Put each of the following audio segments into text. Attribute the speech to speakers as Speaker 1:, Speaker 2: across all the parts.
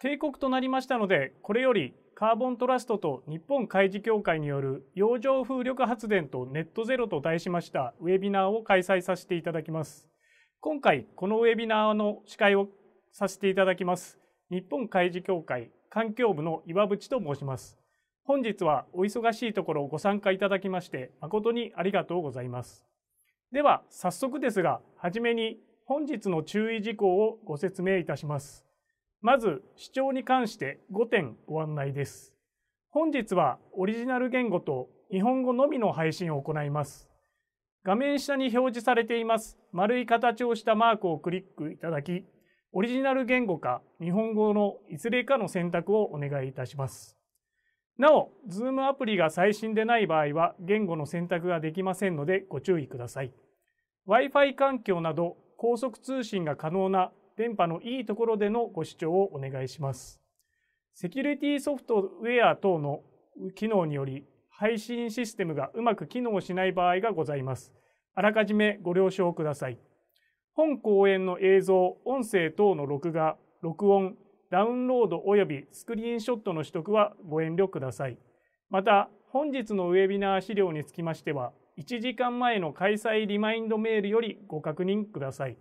Speaker 1: 定刻となりましたので、これよりカーボントラストと日本海事協会による洋上風力発電とネットゼロと題しましたウェビナーを開催させていただきます。今回このウェビナーの司会をさせていただきます日本海事協会環境部の岩渕と申します。本日はお忙しいところご参加いただきまして誠にありがとうございます。では早速ですが、はじめに本日の注意事項をご説明いたします。まず、視聴に関して5点ご案内です。本日はオリジナル言語と日本語のみの配信を行います。画面下に表示されています丸い形をしたマークをクリックいただき、オリジナル言語か日本語のいずれかの選択をお願いいたします。なお、Zoom アプリが最新でない場合は言語の選択ができませんのでご注意ください。Wi-Fi 環境など高速通信が可能な電波のいいところでのご視聴をお願いします。セキュリティソフトウェア等の機能により配信システムがうまく機能しない場合がございます。あらかじめご了承ください。本講演の映像、音声等の録画、録音、ダウンロードおよびスクリーンショットの取得はご遠慮ください。また、本日のウェビナー資料につきましては、1時間前の開催リマインドメールよりご確認ください。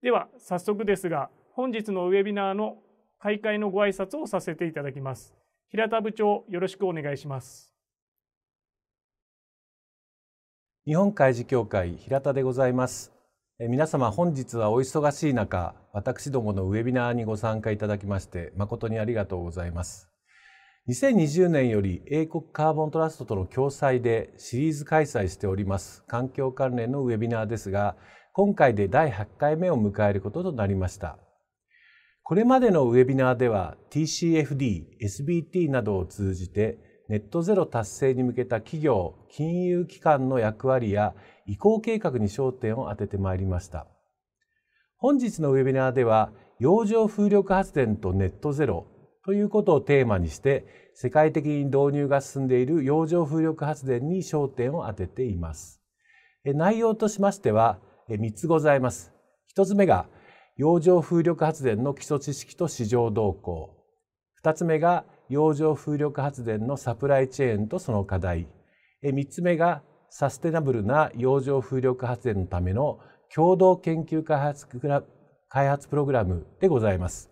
Speaker 1: では早速ですが、本日のウェビナーの開会のご挨拶をさせていただきます。平田部長、よろしくお願いします。
Speaker 2: 日本海事協会平田でございます。皆様、本日はお忙しい中、私どものウェビナーにご参加いただきまして誠にありがとうございます。2020年より英国カーボントラストとの共催でシリーズ開催しております環境関連のウェビナーですが、今回で第8回目を迎えることとなりました。これまでのウェビナーでは TCFD、SBT などを通じてネットゼロ達成に向けた企業・金融機関の役割や移行計画に焦点を当ててまいりました。本日のウェビナーでは洋上風力発電とネットゼロということをテーマにして世界的に導入が進んでいる洋上風力発電に焦点を当てています。内容としましては3つございます。1つ目が洋上風力発電の基礎知識と市場動向。2つ目が洋上風力発電のサプライチェーンとその課題。3つ目がサステナブルな洋上風力発電のための共同研究開発プログラムでございます。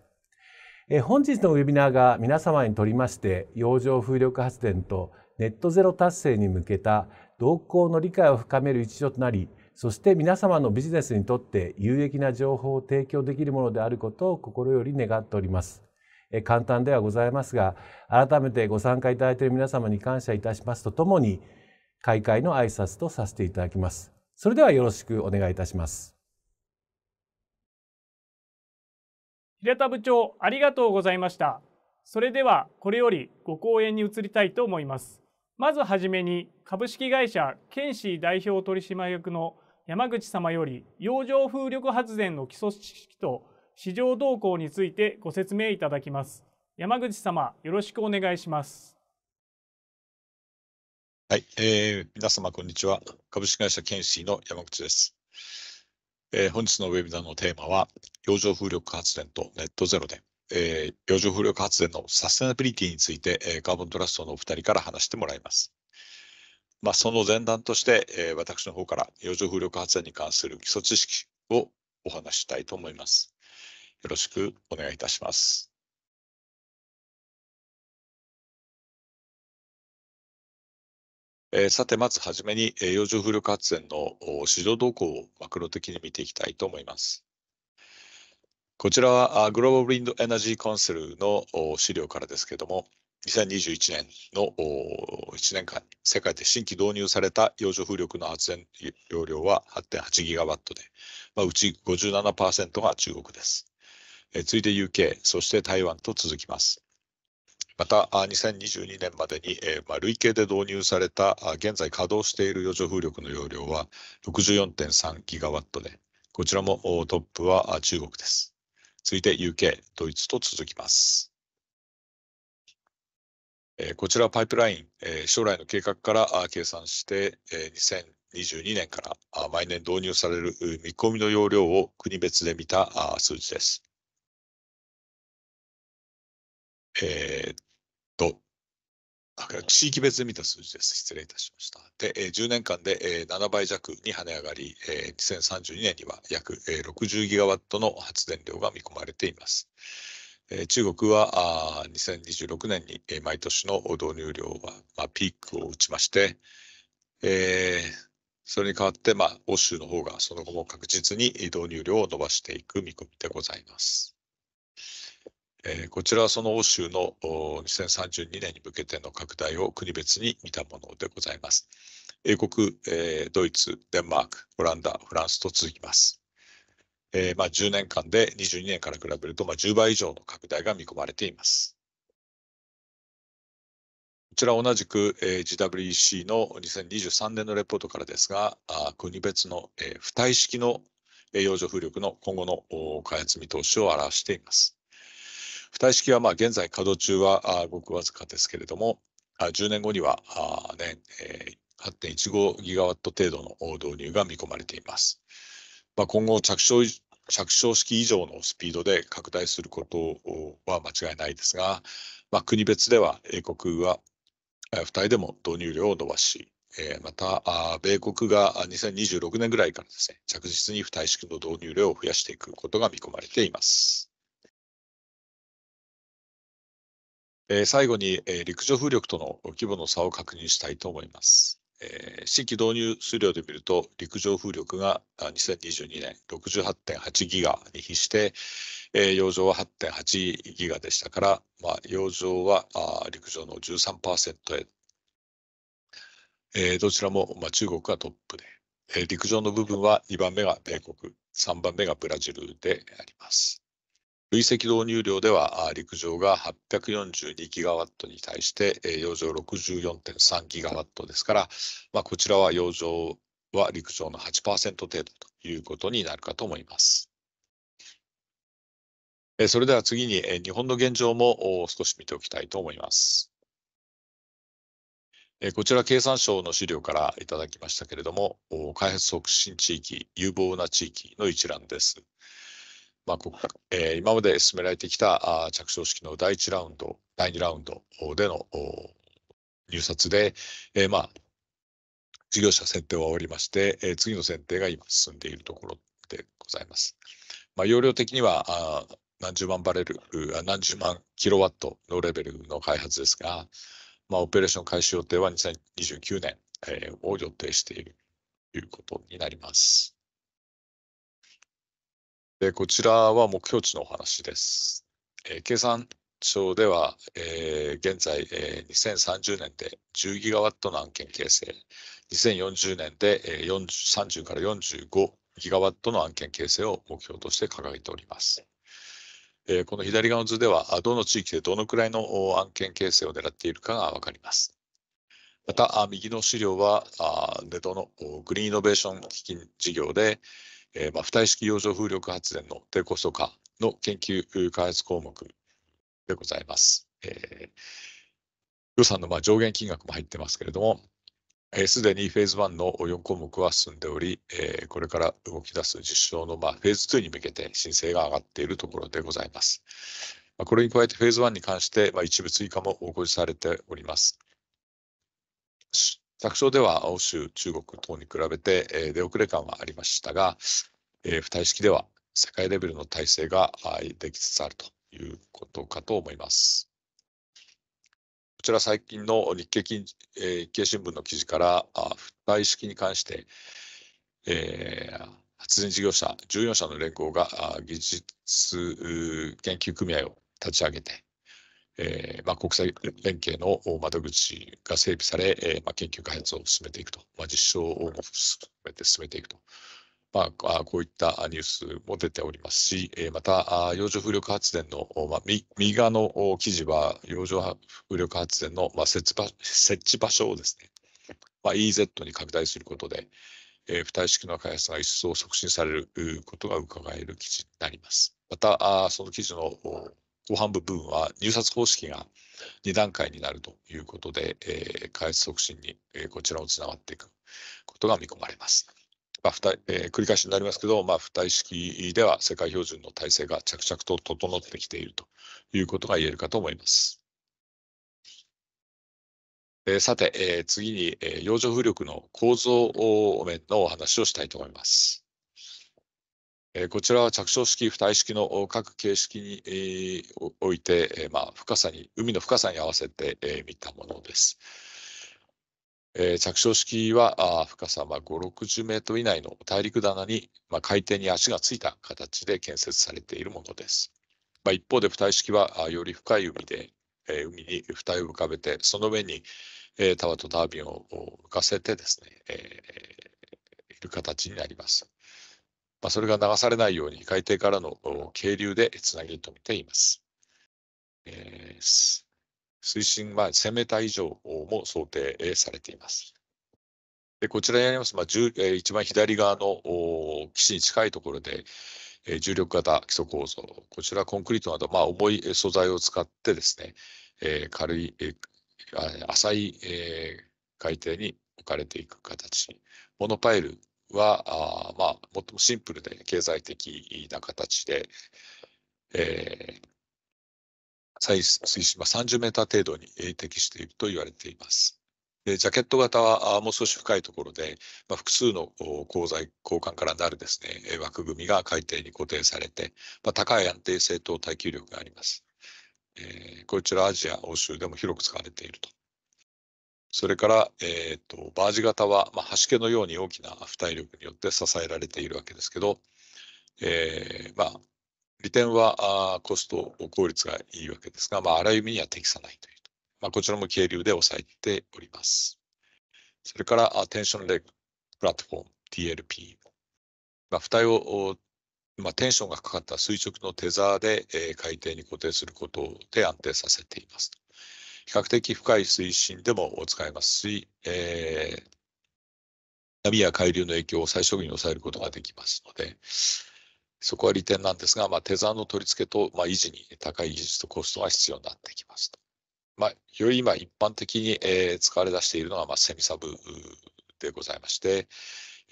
Speaker 2: 本日のウェビナーが皆様にとりまして洋上風力発電とネットゼロ達成に向けた動向の理解を深める一助となり、そして皆様のビジネスにとって有益な情報を提供できるものであることを心より願っております。簡単ではございますが、改めてご参加いただいている皆様に感謝いたしますとともに、開会の挨拶とさせていただきます。それではよろしくお願いいたします。
Speaker 1: 平田部長、ありがとうございました。それではこれよりご講演に移りたいと思います。まずはじめに株式会社ケンシー代表取締役の山口様より洋上風力発電の基礎知識と市場動向についてご説明いただきます。山口様、よろしくお願いします。
Speaker 3: はい、皆様こんにちは。株式会社ケンシーの山口です。本日のウェビナーのテーマは洋上風力発電とネットゼロで、洋上風力発電のサステナビリティについて、カーボントラストのお二人から話してもらいます。その前段として、私の方から洋上風力発電に関する基礎知識をお話ししたいと思います。よろしくお願いいたします。さて、まずはじめに洋上風力発電の市場動向をマクロ的に見ていきたいと思います。こちらはグローバルウィンドエナジーカウンセルの資料からですけれども、2021年の1年間に世界で新規導入された洋上風力の発電容量は 8.8 ギガワットで、うち 57% が中国です。次いで UK、そして台湾と続きます。また、2022年までに累計で導入された現在稼働している洋上風力の容量は 64.3 ギガワットで、こちらもトップは中国です。続いて UK、ドイツと続きます。こちらはパイプライン、将来の計画から計算して、2022年から毎年導入される見込みの容量を国別で見た数字です。地域別で見た数字です。失礼いたしました。で、10年間で7倍弱に跳ね上がり、2032年には約60ギガワットの発電量が見込まれています。中国は2026年に毎年の導入量はピークを打ちまして、それに代わって欧州の方がその後も確実に導入量を伸ばしていく見込みでございます。こちらはその欧州の2032年に向けての拡大を国別に見たものでございます。英国、ドイツ、デンマーク、オランダ、フランスと続きます。10年間で22年から比べると10倍以上の拡大が見込まれています。こちら同じく GWEC の2023年のレポートからですが、国別の浮体式の洋上風力の今後の開発見通しを表しています。浮体式は現在稼働中はごくわずかですけれども、10年後には年 8.15 ギガワット程度の導入が見込まれています。今後着床式以上のスピードで拡大することは間違いないですが、国別では英国は浮体でも導入量を伸ばし、また米国が2026年ぐらいからですね、着実に浮体式の導入量を増やしていくことが見込まれています。最後に陸上風力との規模の差を確認したいと思います。新規導入数量で見ると、陸上風力が2022年 68.8 ギガに比して、洋上は 8.8 ギガでしたから、洋上は陸上の 13% へ、どちらも中国がトップで、陸上の部分は2番目が米国、3番目がブラジルであります。累積導入量では陸上が842ギガワットに対して洋上 64.3 ギガワットですから、こちらは洋上は陸上の 8% 程度ということになるかと思います。それでは次に日本の現状も少し見ておきたいと思います。こちら経産省の資料からいただきましたけれども、開発促進地域、有望な地域の一覧です。今まで進められてきた着床式の第1ラウンド、第2ラウンドでの入札で、事業者選定は終わりまして、次の選定が今進んでいるところでございます。容量的には何十万キロワットのレベルの開発ですが、オペレーション開始予定は2029年を予定しているということになります。で、こちらは目標値のお話です。経産省では、現在、2030年で10ギガワットの案件形成、2040年で30から45ギガワットの案件形成を目標として掲げております。この左側の図では、どの地域でどのくらいの案件形成を狙っているかがわかります。また、右の資料は、ネドのグリーンイノベーション基金事業で、浮体式洋上風力発電の低コスト化の研究開発項目でございます。予算の上限金額も入ってますけれども、すでにフェーズ1の4項目は進んでおり、これから動き出す実証のフェーズ2に向けて申請が上がっているところでございます。これに加えてフェーズ1に関して一部追加もご示されております。着床では欧州、中国等に比べて出遅れ感はありましたが、浮体式では世界レベルの体制ができつつあるということかと思います。こちら最近の日経新聞の記事から浮体式に関して、発電事業者14社の連合が技術研究組合を立ち上げて、国際連携の窓口が整備され、研究開発を進めていくと、実証を含めて進めていくと、こういったニュースも出ておりますし、また洋上風力発電の、右側の記事は洋上風力発電の、設置場所をですね、EEZ に拡大することで、浮体式の開発が一層促進されることが伺える記事になります。またその記事の後半部分は入札方式が2段階になるということで、開発促進にこちらをつながっていくことが見込まれます。繰り返しになりますけど、浮体式では世界標準の体制が着々と整ってきているということが言えるかと思います。さて、次に、洋上風力の構造面のお話をしたいと思います。こちらは着床式、浮体式の各形式において、海の深さに合わせて見たものです。着床式は深さ5、60メートル以内の大陸棚に海底に足がついた形で建設されているものです。一方で浮体式はより深い海で海に浮体を浮かべて、その上にタワーとタービンを浮かせてですね、いる形になります。それが流されないように海底からの渓流でつなぎ止めています。水深1000メーター以上も想定されています。でこちらにあります、一番左側の岸に近いところで、重力型基礎構造、こちらはコンクリートなど、重い素材を使ってですね、軽い、浅い、海底に置かれていく形。モノパイルは最もシンプルで経済的な形で、水深30メーター程度に適していると言われています。でジャケット型はもう少し深いところで、複数の鋼管からなるですね、枠組みが海底に固定されて、高い安定性と耐久力があります。こちらアジア、欧州でも広く使われていると。それから、バージ型は、端毛のように大きな浮体力によって支えられているわけですけど、利点はコスト効率がいいわけですが、荒い海には適さないという。こちらも渓流で抑えております。それからテンションレッグプラットフォーム TLP。浮体をテンションがかかった垂直のテザーで海底に固定することで安定させています。比較的深い水深でも使えますし、波や海流の影響を最小限に抑えることができますので、そこは利点なんですが、テザーの取り付けと、維持に高い技術とコストが必要になってきますと。より今一般的に使われ出しているのはセミサブでございまして、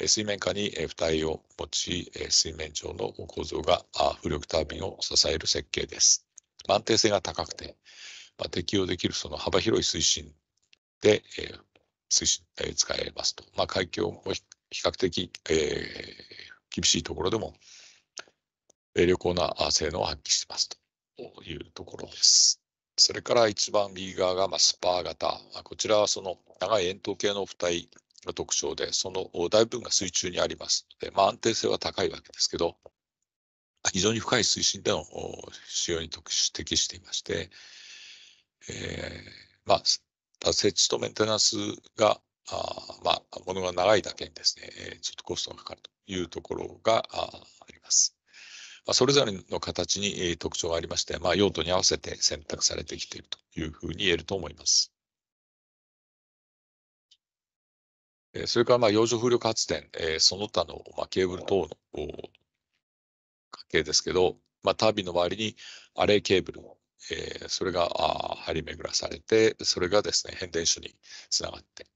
Speaker 3: 水面下に浮体を持ち、水面上の構造が浮力タービンを支える設計です。安定性が高くて、適用できるその幅広い水深で、使えますと。海峡も比較的、厳しいところでも良好な性能を発揮していますというところです。それから一番右側がスパー型。こちらはその長い円筒形の浮体が特徴で、その大部分が水中にありますので、安定性は高いわけですけど、非常に深い水深での使用に適していまして、設置とメンテナンスがものが長いだけにですね、ちょっとコストがかかるというところがあります。それぞれの形に特徴がありまして、用途に合わせて選択されてきているというふうに言えると思います。それから洋上風力発電、その他のケーブル等の関係ですけど、タービンの周りにアレイケーブル、それが張り巡らされて、それがですね、変電所につながって、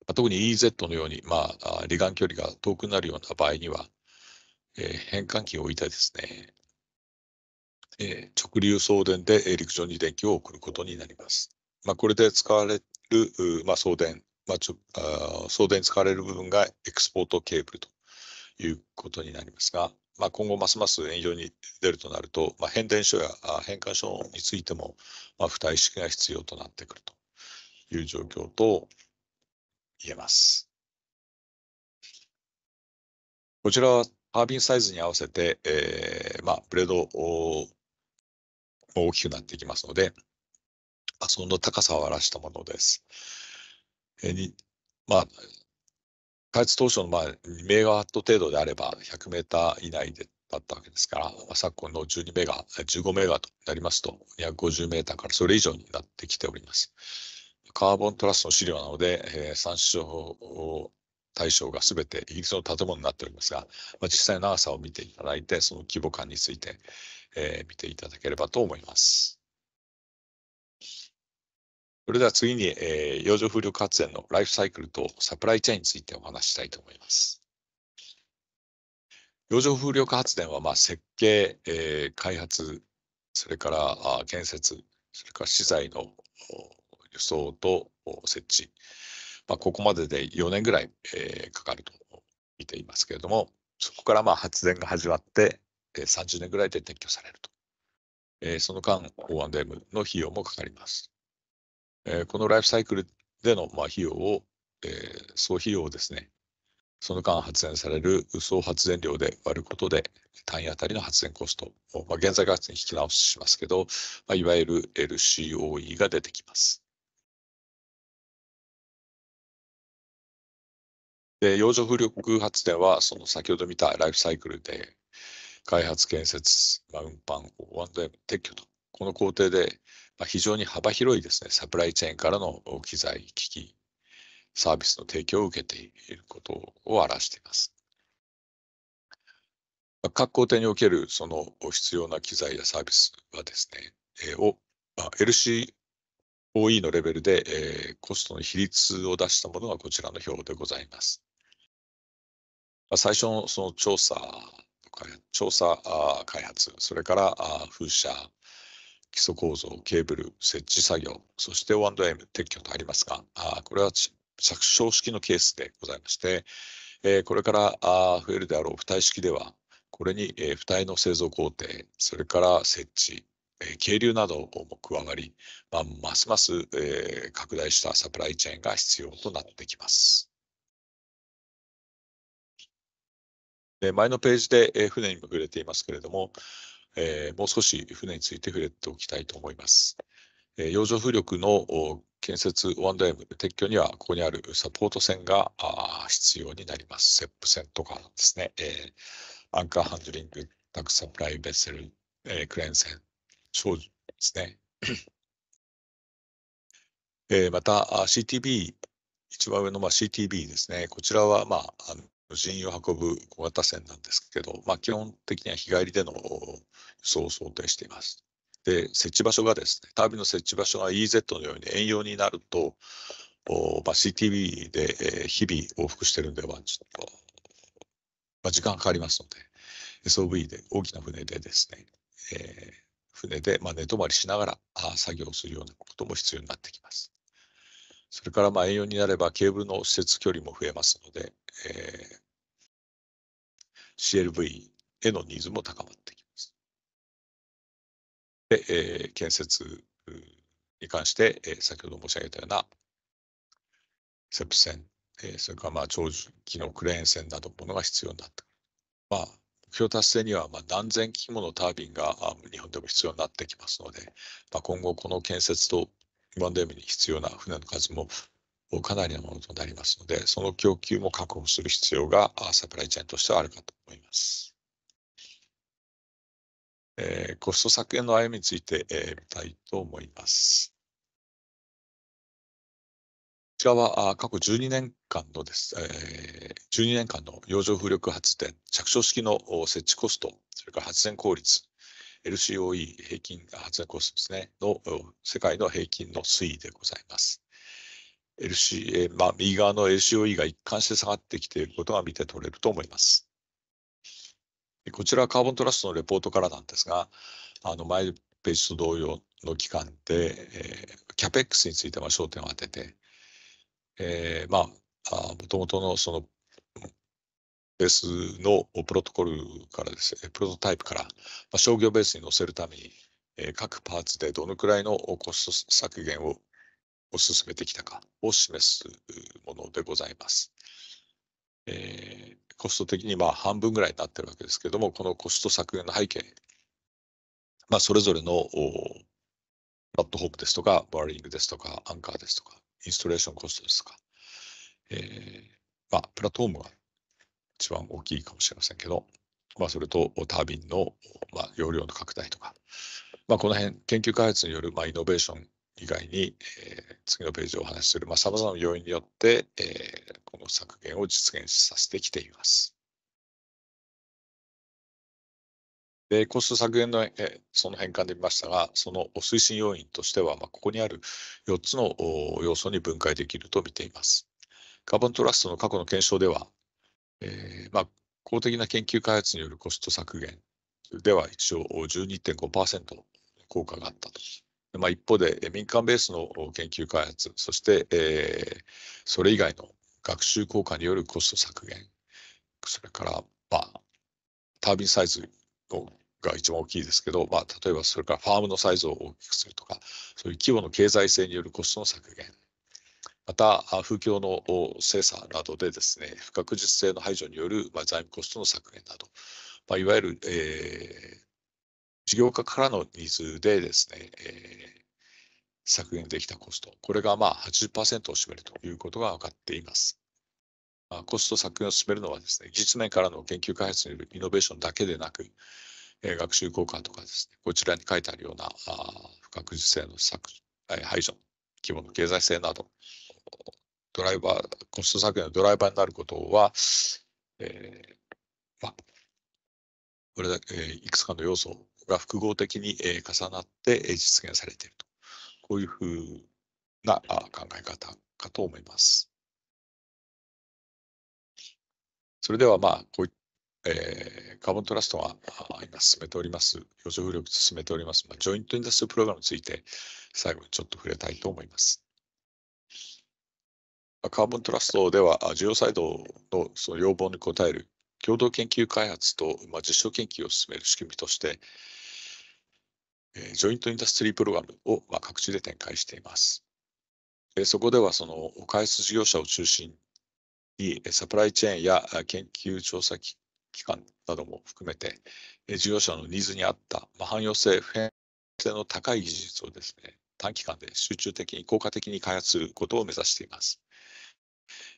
Speaker 3: 特に EEZ のように、離岸距離が遠くなるような場合には、変換器を置いてですね、直流送電で陸上に電気を送ることになります。これで使われる、送電、送電に使われる部分がエクスポートケーブルということになりますが、今後ますます炎上に出るとなると、変電所や変換所についても、浮体式が必要となってくるという状況と言えます。こちらはタービンサイズに合わせて、ブレードも大きくなっていきますので、その高さを表したものです。開発当初の2メガワット程度であれば100メーター以内でだったわけですから、昨今の12メガ、15メガとなりますと、250メーターからそれ以上になってきております。カーボントラストの資料なので、参照対象が全てイギリスの建物になっておりますが、実際の長さを見ていただいて、その規模感について、見ていただければと思います。それでは次に、洋上風力発電のライフサイクルとサプライチェーンについてお話したいと思います。洋上風力発電は設計、開発、それから建設、それから資材の輸送と設置、ここまでで4年ぐらい、かかると見ていますけれども、そこから発電が始まって30年ぐらいで撤去されると。その間、O&M の費用もかかります。このライフサイクルでの費用を、総費用をですね、その間発電される総発電量で割ることで、単位あたりの発電コストを、現在価格に引き直しますけど、いわゆる LCOE が出てきます。で、洋上風力発電は、その先ほど見たライフサイクルで、開発、建設、運搬、O&M、撤去と、この工程で、非常に幅広いですね、サプライチェーンからの機材、機器、サービスの提供を受けていることを表しています。各工程におけるその必要な機材やサービスはですね、LCOE のレベルで、コストの比率を出したものがこちらの表でございます。最初のその調査開発、それから風車、基礎構造、ケーブル、設置作業、そして O&M、撤去とありますが、これは着床式のケースでございまして、これから増えるであろう浮体式では、これに浮体の製造工程、それから設置、係留なども加わり、ますます拡大したサプライチェーンが必要となってきます。前のページで船にも触れていますけれども、もう少し船について触れておきたいと思います。洋上風力の建設 O&M 撤去にはここにあるサポート船が必要になります。セップ船とかですね、アンカーハンドリング、タクサプライベッセル、クレーン船、長寿ですね。また CTB、一番上のCTB ですね。こちらは人員を運ぶ小型船なんですけど、基本的には日帰りでの輸送を想定しています。で、設置場所がですね、タービンの設置場所が EZ のように遠洋になると、CTB で日々往復してるんでは、ちょっと、時間かかりますので、SOV で、大きな船でですね、船で寝泊まりしながら作業をするようなことも必要になってきます。それから遠洋になればケーブルの施設距離も増えますので、CLV へのニーズも高まってきます。で、建設に関して、先ほど申し上げたようなセプ船、それから長寿機能クレーン船などのものが必要になってくる。目標達成には何千機ものタービンが日本でも必要になってきますので、今後この建設とO&Mに必要な船の数もかなりのものとなりますので、その供給も確保する必要がサプライチェーンとしてはあるかと思います。コスト削減の歩みについて、見たいと思います。こちらは過去12年間の12年間の洋上風力発電、着床式の設置コスト、それから発電効率、LCOE 平均発電コストですね、の世界の平均の推移でございます。右側の LCOE が一貫して下がってきていることが見て取れると思います。こちらはカーボントラストのレポートからなんですが、前ページと同様の期間で、CAPEX については焦点を当てて、もともとのそのベースのプロトコルからですね、プロトタイプから、商業ベースに載せるために、各パーツでどのくらいのコスト削減を進めてきたかを示すものでございます。コスト的に半分ぐらいになってるわけですけれども、このコスト削減の背景、それぞれのプラットフォームですとか、バーリングですとか、アンカーですとか、インストレーションコストですとか、プラットフォームが一番大きいかもしれませんけど、それとタービンの、容量の拡大とか、この辺、研究開発による、イノベーション以外に、次のページをお話しする、様々な要因によって、この削減を実現させてきています。で、コスト削減の、その変換で見ましたが、その推進要因としては、ここにある4つの要素に分解できると見ています。カーボントラストの過去の検証では、公的な研究開発によるコスト削減では一応 12.5% の効果があったと。一方で民間ベースの研究開発、そして、それ以外の学習効果によるコスト削減、それから、タービンサイズが一番大きいですけど、例えばそれからファームのサイズを大きくするとか、そういう規模の経済性によるコストの削減、また風況の精査などでですね、不確実性の排除による財務コストの削減など、いわゆる、事業家からのニーズでですね、削減できたコスト、これが80% を占めるということが分かっています。コスト削減を進めるのはですね、技術面からの研究開発によるイノベーションだけでなく、学習効果とかですね、こちらに書いてあるような不確実性の排除、規模の経済性など、ドライバー、コスト削減のドライバーになることは、これだけいくつかの要素が複合的に重なって実現されていると、こういうふうな考え方かと思います。それではこういカーボントラストが今進めております、洋上風力進めております、ジョイントインダストリープログラムについて最後にちょっと触れたいと思います。カーボントラストでは事業サイドのその要望に応える共同研究開発と実証研究を進める仕組みとして、ジョイントインダストリープログラムを各地で展開しています。そこではその開発事業者を中心にサプライチェーンや研究調査機関なども含めて事業者のニーズに合った汎用性、普遍性の高い技術をですね、短期間で集中的に効果的に開発することを目指しています。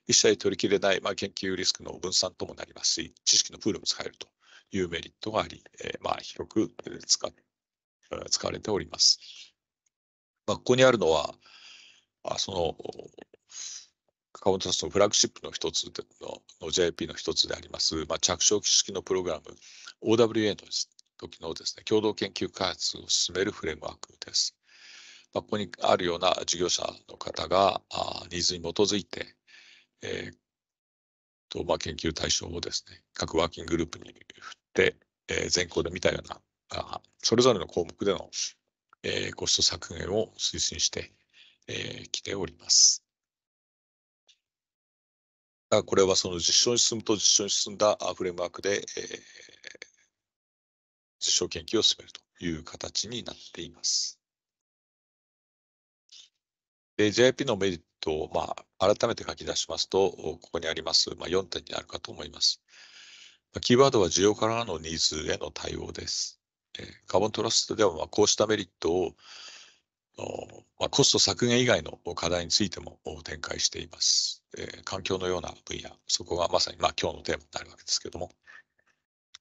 Speaker 3: 一切取りきれない研究リスクの分散ともなりますし、知識のプールも使えるというメリットがあり、広く使われております。ここにあるのは、そのカーボントラストのフラッグシップの一つの JIP の一つであります、着床式のプログラム OWA の時のですね、共同研究開発を進めるフレームワークです。ここにあるような事業者の方がニーズに基づいて、研究対象をですね、各ワーキンググループに振って、全項で見たようなそれぞれの項目での、コスト削減を推進してきております。これはその実証に進むと実証に進んだフレームワークで、実証研究を進めるという形になっています。JIP のメリットを改めて書き出しますと、ここにあります4点になるかと思います。キーワードは需要からのニーズへの対応です。カーボントラストではこうしたメリットをコスト削減以外の課題についても展開しています。環境のような分野、そこがまさに今日のテーマになるわけですけども、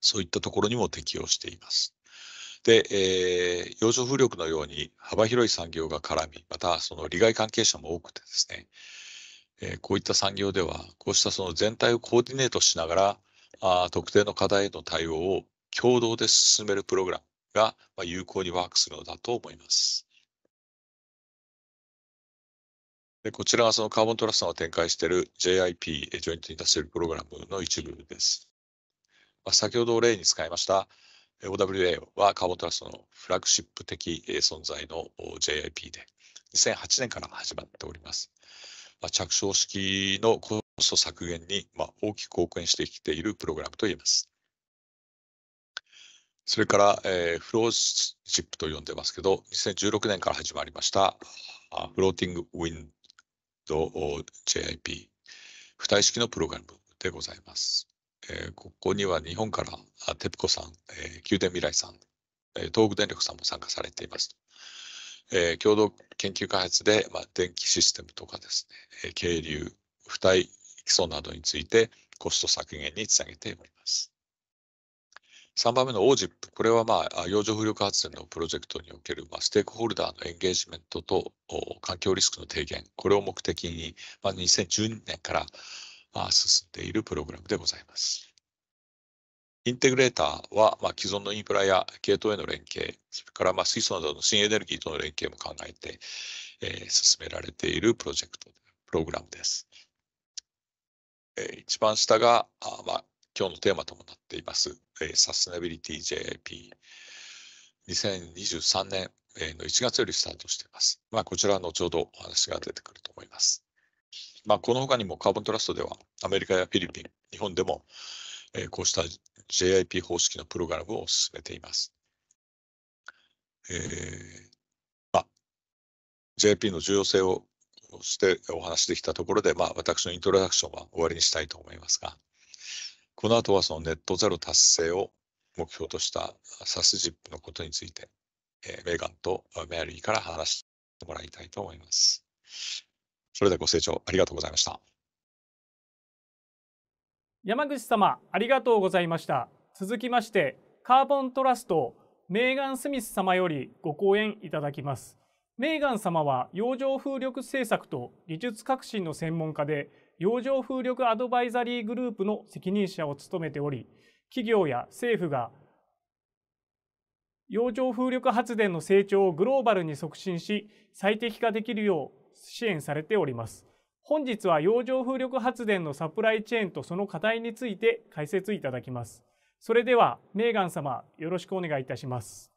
Speaker 3: そういったところにも適用しています。で、洋上風力のように幅広い産業が絡み、またその利害関係者も多くてですね、こういった産業では、こうしたその全体をコーディネートしながら、特定の課題への対応を共同で進めるプログラムが有効にワークするのだと思います。でこちらはそのカーボントラストが展開している JIP、ジョイントインダストリールプログラムの一部です。先ほど例に使いました OWA はカーボントラストのフラッグシップ的存在の JIP で2008年から始まっております。着床式のコスト削減に大きく貢献してきているプログラムといえます。それから、フローシップと呼んでますけど、2016年から始まりましたフローティングウィンド JIP 浮体式のプログラムでございます。ここには日本からテプコさん、宮殿未来さん、東北電力さんも参加されています。共同研究開発で、電気システムとかですね、渓流、浮体基礎などについてコスト削減につなげております。3番目の OJIP、これは洋上風力発電のプロジェクトにおけるステークホルダーのエンゲージメントと環境リスクの低減、これを目的に2012年から進んでいるプログラムでございます。インテグレーターは既存のインフラや系統への連携、それから水素などの新エネルギーとの連携も考えて進められているプログラムです。一番下が今日のテーマともなっています、サステナビリティ JIP。2023年の1月よりスタートしています。こちらは後ほどお話が出てくると思います。この他にもカーボントラストではアメリカやフィリピン、日本でもこうした JIP 方式のプログラムを進めています。JIP の重要性をしてお話できたところで、私のイントロダクションは終わりにしたいと思いますが、この後はそのネットゼロ達成を目標としたサスジップのことについて、メーガンとメアリーから話してもらいたいと思います。それではご清聴ありがとうございました。
Speaker 1: 山口様、ありがとうございました。続きまして、カーボントラストメーガン・スミス様よりご講演いただきます。メーガン様は洋上風力政策と技術革新の専門家で、洋上風力アドバイザリーグループの責任者を務めており、企業や政府が洋上風力発電の成長をグローバルに促進し、最適化できるよう支援されております。本日は洋上風力発電のサプライチェーンとその課題について解説いただきます。それではメーガン様、よろしくお願いいたします。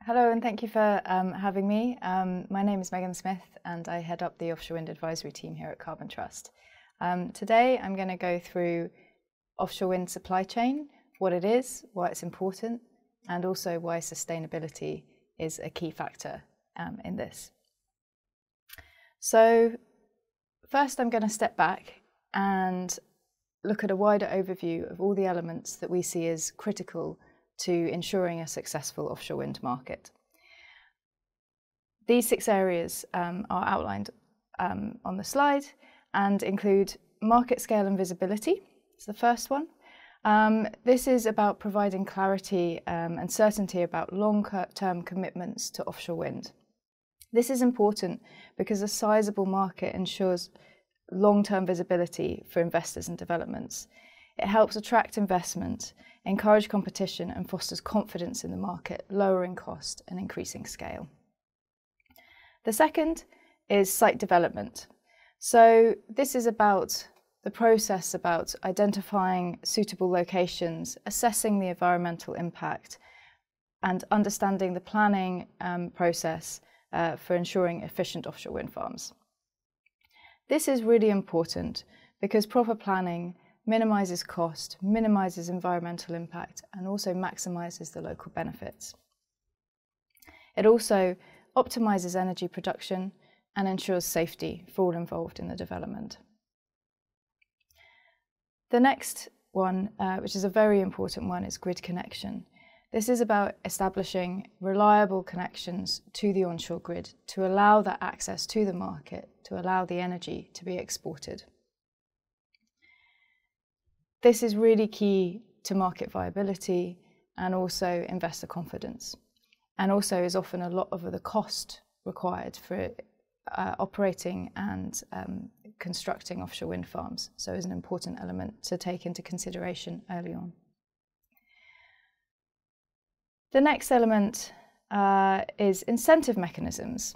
Speaker 4: Hello and thank you for having me. My name is Megan Smith and I head up the offshore wind advisory team here at Carbon Trust. Today I'm going to go through offshore wind supply chain, what it is, why it's important, and also why sustainability is a key factor in this. So first I'm going to step back and look at a wider overview of all the elements that we see as critical to ensuring a successful offshore wind market. These 6 areas are outlined on the slide and include market scale and visibility. It's the first one. This is about providing clarity and certainty about long-term commitments to offshore wind. This is important because a sizable market ensures long-term visibility for investors and developments. It helps attract investment, encourage competition, and fosters confidence in the market, lowering cost and increasing scale. The second is site development. So this is about the process about identifying suitable locations, assessing the environmental impact, and understanding the planning process for ensuring efficient offshore wind farms. This is really important because proper planning minimises cost, minimises environmental impact, and also maximises the local benefits. It also optimises energy production and ensures safety for all involved in the development. The next one, which is a very important one, is grid connection. This is about establishing reliable connections to the onshore grid to allow that access to the market, to allow the energy to be exported. This is really key to market viability and also investor confidence, and also is often a lot of the cost required for operating and constructing offshore wind farms, so is an important element to take into consideration early on. The next element is incentive mechanisms.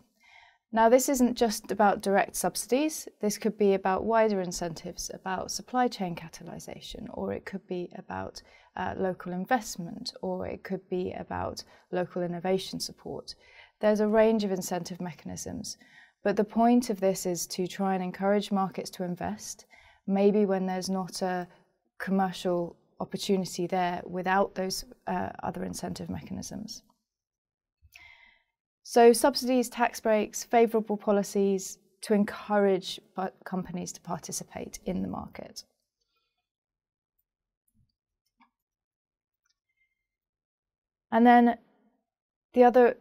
Speaker 4: Now, this isn't just about direct subsidies. This could be about wider incentives, about supply chain catalyzation, or it could be about local investment, or it could be about local innovation support. There's a range of incentive mechanisms, but the point of this is to try and encourage markets to invest, maybe when there's not a commercial opportunity there without those other incentive mechanisms. So subsidies, tax breaks, favourable policies to encourage companies to participate in the market. And then the other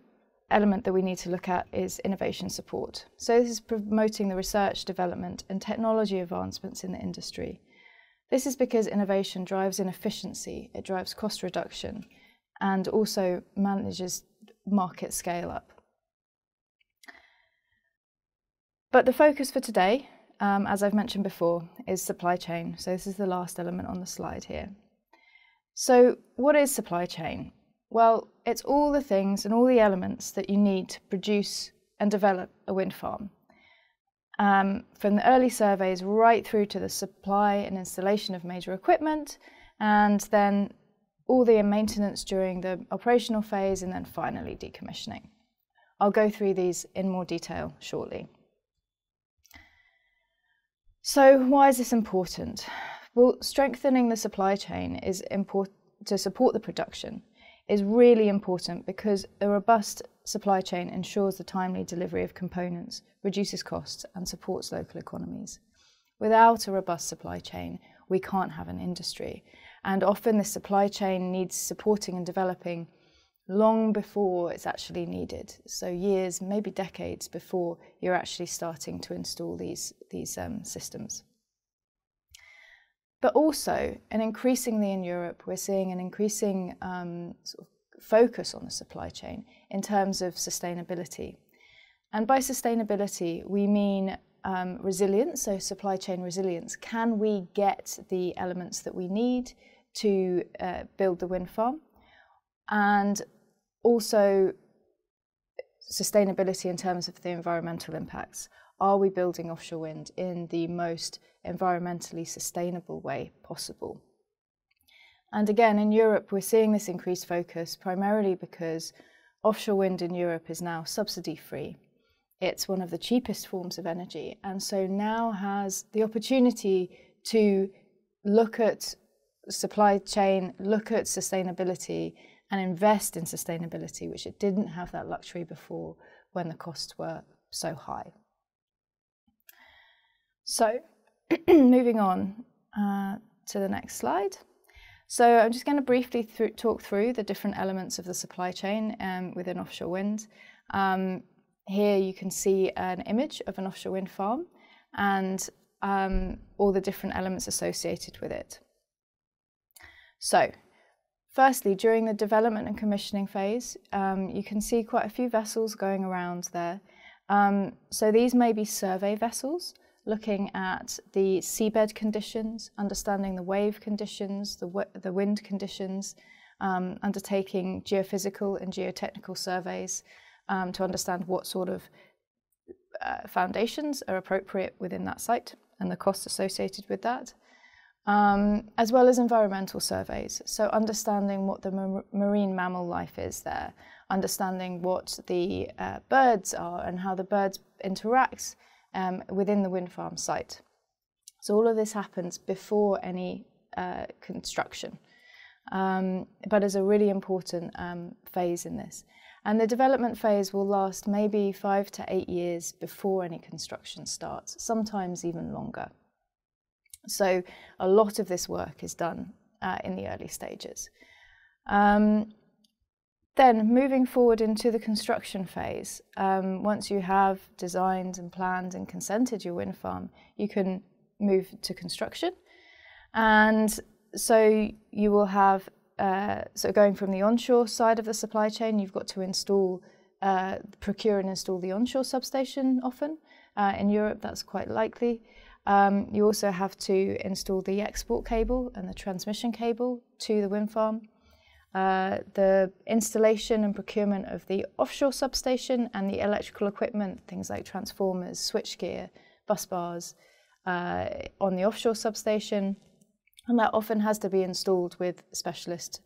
Speaker 4: element that we need to look at is innovation support. So this is promoting the research, development and technology advancements in the industry. This is because innovation drives inefficiency, it drives cost reduction and also manages market scale up. But the focus for today, as I've mentioned before, is supply chain. So this is the last element on the slide here. So what is supply chain? Well, it's all the things and all the elements that you need to produce and develop a wind farm. from the early surveys right through to the supply and installation of major equipment, and then all the maintenance during the operational phase, and then finally decommissioning. I'll go through these in more detail shortly. So why is this important? Well, strengthening the supply chain is important to support the production is really important because a robust supply chain ensures the timely delivery of components, reduces costs and supports local economies. Without a robust supply chain, we can't have an industry. And often the supply chain needs supporting and developing long before it's actually needed. So years, maybe decades before you're actually starting to install these systems. But also, and increasingly in Europe, we're seeing an increasing sort of focus on the supply chain in terms of sustainability. And by sustainability, we mean resilience, so supply chain resilience. Can we get the elements that we need to build the wind farm? And also sustainability in terms of the environmental impacts. Are we building offshore wind in the most environmentally sustainable way possible? And again, in Europe, we're seeing this increased focus primarily because offshore wind in Europe is now subsidy-free. It's one of the cheapest forms of energy, and so now has the opportunity to look at supply chain, look at sustainability, and invest in sustainability, which it didn't have that luxury before when the costs were so high. So moving on to the next slide. So I'm just going to briefly talk through the different elements of the supply chain within offshore wind. Here you can see an image of an offshore wind farm and all the different elements associated with it. So firstly, during the development and commissioning phase, you can see quite a few vessels going around there. So these may be survey vessels, looking at the seabed conditions, understanding the wave conditions, the wind conditions, undertaking geophysical and geotechnical surveys to understand what sort of foundations are appropriate within that site and the costs associated with that, as well as environmental surveys. So understanding what the marine mammal life is there, understanding what the birds are and how the birds interact within the wind farm site. So all of this happens before any construction, but is a really important phase in this. And the development phase will last maybe 5 to 8 years before any construction starts, sometimes even longer. So a lot of this work is done in the early stages. Then moving forward into the construction phase, once you have designed and planned and consented your wind farm, you can move to construction. And so you will have, so going from the onshore side of the supply chain, you've got to install, procure and install the onshore substation often. In Europe, that's quite likely. You also have to install the export cable and the transmission cable to the wind farm. The installation and procurement of the offshore substation and the electrical equipment, things like transformers, switchgear, bus bars on the offshore substation. And that often has to be installed with specialist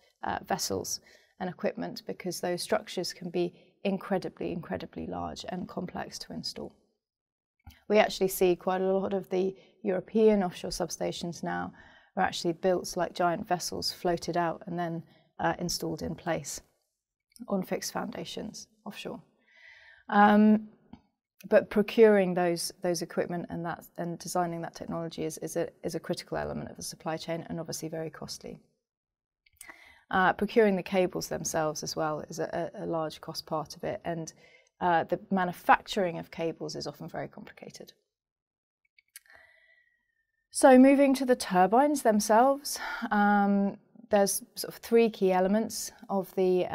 Speaker 4: vessels and equipment because those structures can be incredibly, incredibly large and complex to install. We actually see quite a lot of the European offshore substations now are actually built like giant vessels floated out and then installed in place on fixed foundations offshore. But procuring those equipment and designing that technology is a critical element of the supply chain and obviously very costly. Procuring the cables themselves as well is a large cost part of it, and the manufacturing of cables is often very complicated. So moving to the turbines themselves, there's sort of 3 key elements of the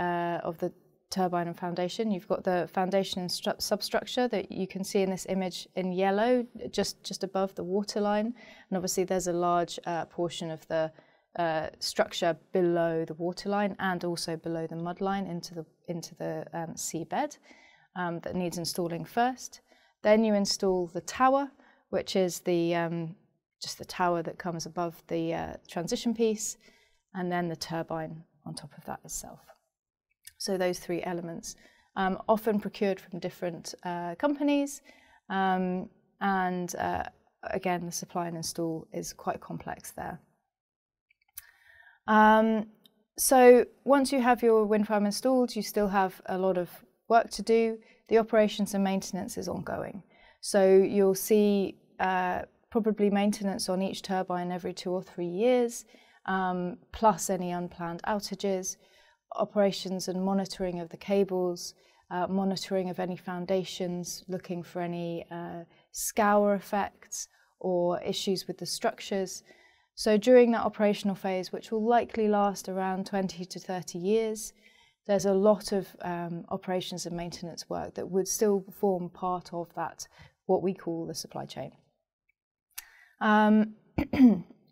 Speaker 4: turbine and foundation. You've got the foundation and substructure that you can see in this image in yellow, just above the waterline, and obviously there's a large portion of the structure below the waterline and also below the mudline into the seabed that needs installing first. Then you install the tower, which is the just the tower that comes above the transition piece, and then the turbine on top of that itself. So those three elements, often procured from different companies, and again, the supply and install is quite complex there. So once you have your wind farm installed, you still have a lot of work to do. The operations and maintenance is ongoing. So you'll see probably maintenance on each turbine every 2 or 3 years, plus any unplanned outages, operations and monitoring of the cables, monitoring of any foundations, looking for any scour effects or issues with the structures. So during that operational phase, which will likely last around 20 to 30 years, there's a lot of operations and maintenance work that would still form part of that, what we call the supply chain. And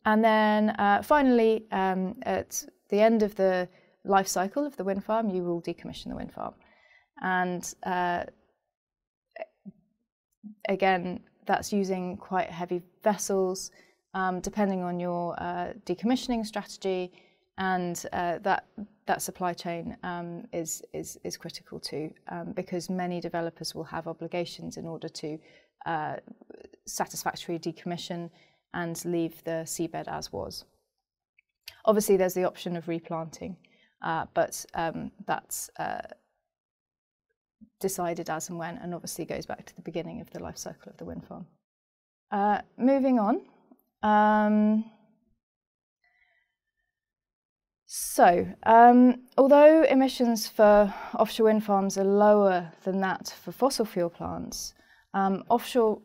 Speaker 4: then finally, at the end of the life cycle of the wind farm, you will decommission the wind farm. And again, that's using quite heavy vessels, depending on your decommissioning strategy, and that supply chain is critical too, because many developers will have obligations in order to satisfactorily decommission and leave the seabed as was. Obviously, there's the option of replanting, but that's decided as and when, and obviously goes back to the beginning of the life cycle of the wind farm. Moving on. Although emissions for offshore wind farms are lower than that for fossil fuel plants, offshore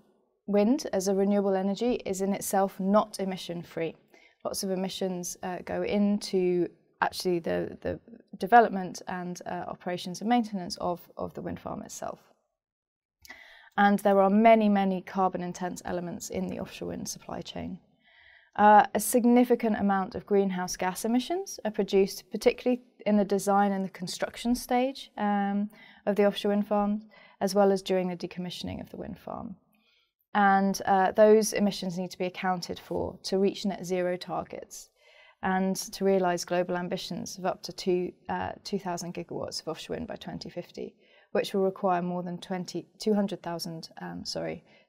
Speaker 4: wind as a renewable energy is in itself not emission-free. Lots of emissions go into actually the development and operations and maintenance of the wind farm itself. And there are many, many carbon-intense elements in the offshore wind supply chain. A significant amount of greenhouse gas emissions are produced, particularly in the design and the construction stage of the offshore wind farm, as well as during the decommissioning of the wind farm. And those emissions need to be accounted for to reach net zero targets and to realise global ambitions of up to 2,000 gigawatts of offshore wind by 2050, which will require more than 200,000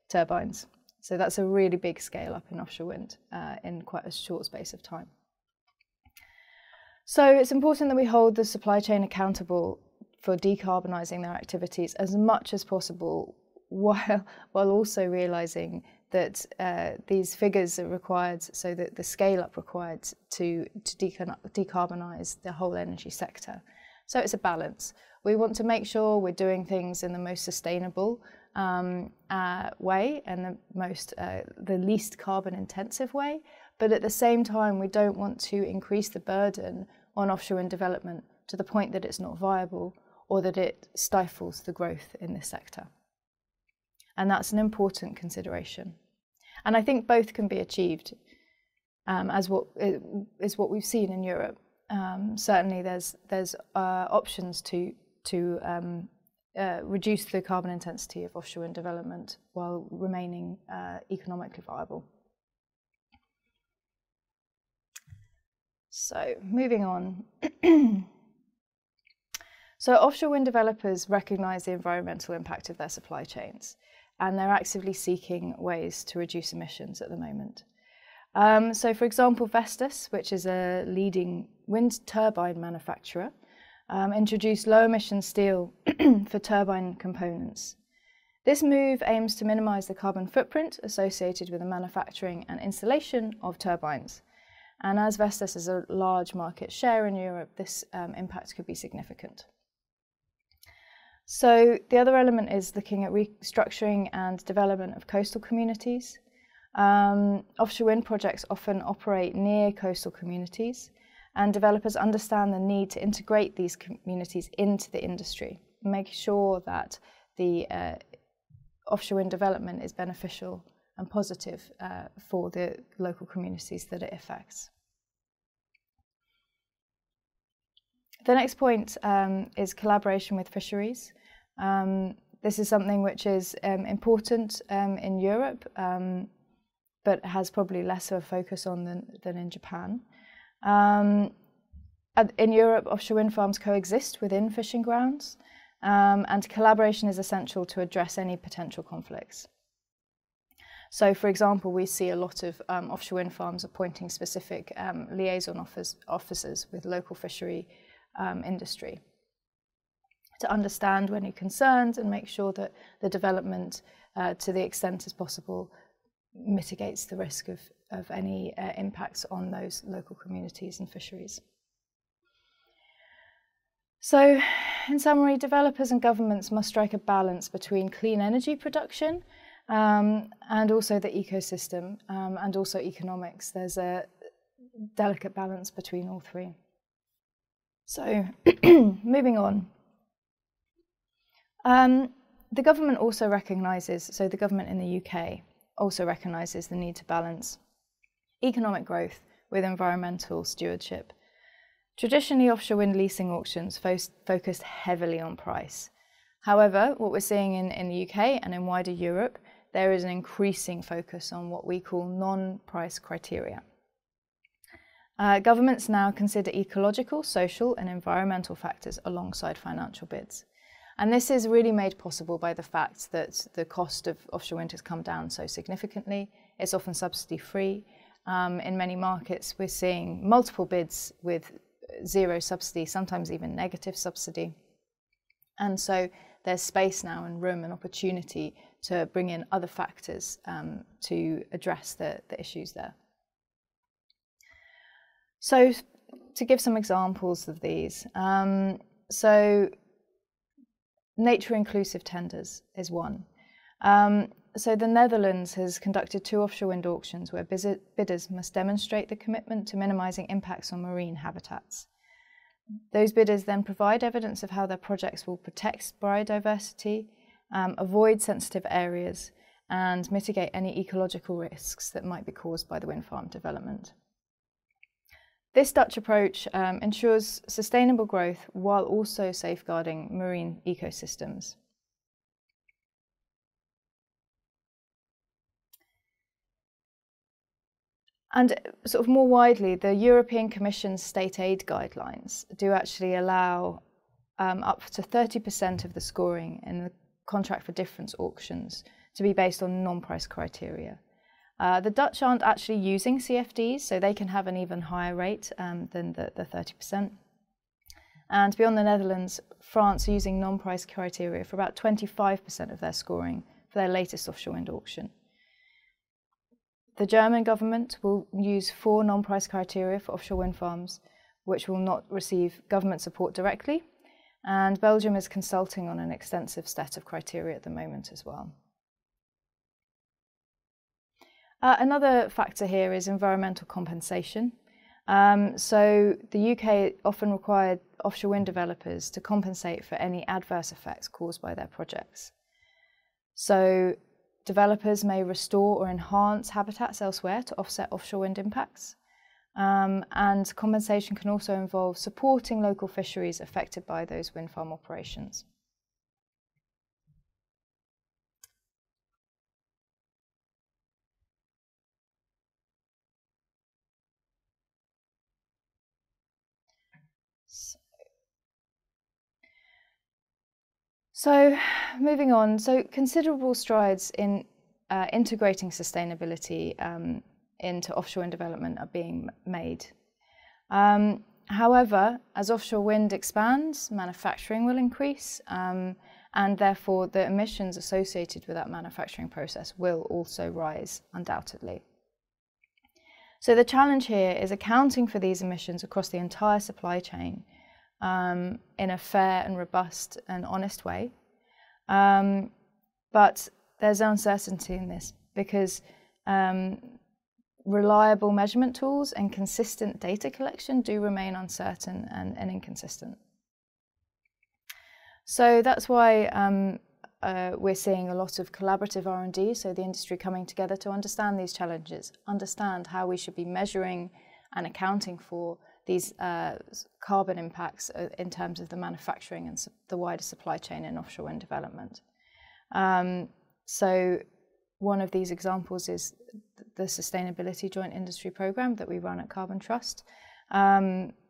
Speaker 4: turbines. So that's a really big scale up in offshore wind in quite a short space of time. So it's important that we hold the supply chain accountable for decarbonising their activities as much as possible, while also realising that these figures are required, so that the scale up required to decarbonise the whole energy sector. So it's a balance. We want to make sure we're doing things in the most sustainable way and the least carbon intensive way, but at the same time we don't want to increase the burden on offshore wind development to the point that it's not viable or that it stifles the growth in this sector. And that's an important consideration. And I think both can be achieved, as what we've seen in Europe. Certainly there's options to reduce the carbon intensity of offshore wind development while remaining economically viable. So moving on. So offshore wind developers recognise the environmental impact of their supply chains, and they're actively seeking ways to reduce emissions at the moment. So for example, Vestas, which is a leading wind turbine manufacturer, introduced low-emission steel for turbine components. This move aims to minimise the carbon footprint associated with the manufacturing and installation of turbines. And as Vestas has a large market share in Europe, this impact could be significant. So the other element is looking at restructuring and development of coastal communities. Offshore wind projects often operate near coastal communities, and developers understand the need to integrate these communities into the industry, make sure that the offshore wind development is beneficial and positive for the local communities that it affects. The next point is collaboration with fisheries. This is something which is important in Europe, but has probably less of a focus on than in Japan. In Europe, offshore wind farms coexist within fishing grounds, and collaboration is essential to address any potential conflicts. So, for example, we see a lot of offshore wind farms appointing specific liaison officers with local fishery industry to understand any concerns and make sure that the development, to the extent as possible, mitigates the risk of any impacts on those local communities and fisheries. So, in summary, developers and governments must strike a balance between clean energy production and also the ecosystem and also economics. There's a delicate balance between all three. So, moving on. The government also recognises, so the government in the UK also recognises the need to balance economic growth with environmental stewardship. Traditionally, offshore wind leasing auctions focused heavily on price. However, what we're seeing in the UK and in wider Europe, there is an increasing focus on what we call non-price criteria. Governments now consider ecological, social and environmental factors alongside financial bids. And this is really made possible by the fact that the cost of offshore wind has come down so significantly. It's often subsidy-free. In many markets, we're seeing multiple bids with zero subsidy, sometimes even negative subsidy. And so there's space now and room and opportunity to bring in other factors to address the issues there. So to give some examples of these, so nature-inclusive tenders is one. So the Netherlands has conducted 2 offshore wind auctions where bidders must demonstrate the commitment to minimising impacts on marine habitats. Those bidders then provide evidence of how their projects will protect biodiversity, avoid sensitive areas, and mitigate any ecological risks that might be caused by the wind farm development. This Dutch approach ensures sustainable growth while also safeguarding marine ecosystems. And sort of more widely, the European Commission's state aid guidelines do actually allow up to 30% of the scoring in the contract for difference auctions to be based on non-price criteria. The Dutch aren't actually using CFDs, so they can have an even higher rate than the 30%. And beyond the Netherlands, France are using non-price criteria for about 25% of their scoring for their latest offshore wind auction. The German government will use 4 non-price criteria for offshore wind farms, which will not receive government support directly, and Belgium is consulting on an extensive set of criteria at the moment as well. Another factor here is environmental compensation. So the UK often required offshore wind developers to compensate for any adverse effects caused by their projects. So developers may restore or enhance habitats elsewhere to offset offshore wind impacts. And compensation can also involve supporting local fisheries affected by those wind farm operations. So moving on, so considerable strides in integrating sustainability into offshore wind development are being made. However, as offshore wind expands, manufacturing will increase, and therefore the emissions associated with that manufacturing process will also rise, undoubtedly. So the challenge here is accounting for these emissions across the entire supply chain in a fair and robust and honest way. But there's uncertainty in this because reliable measurement tools and consistent data collection do remain uncertain and inconsistent. So that's why we're seeing a lot of collaborative R&D, so the industry coming together to understand these challenges, understand how we should be measuring and accounting for these carbon impacts in terms of the manufacturing and the wider supply chain in offshore wind development. So one of these examples is the Sustainability Joint Industry Programme that we run at Carbon Trust,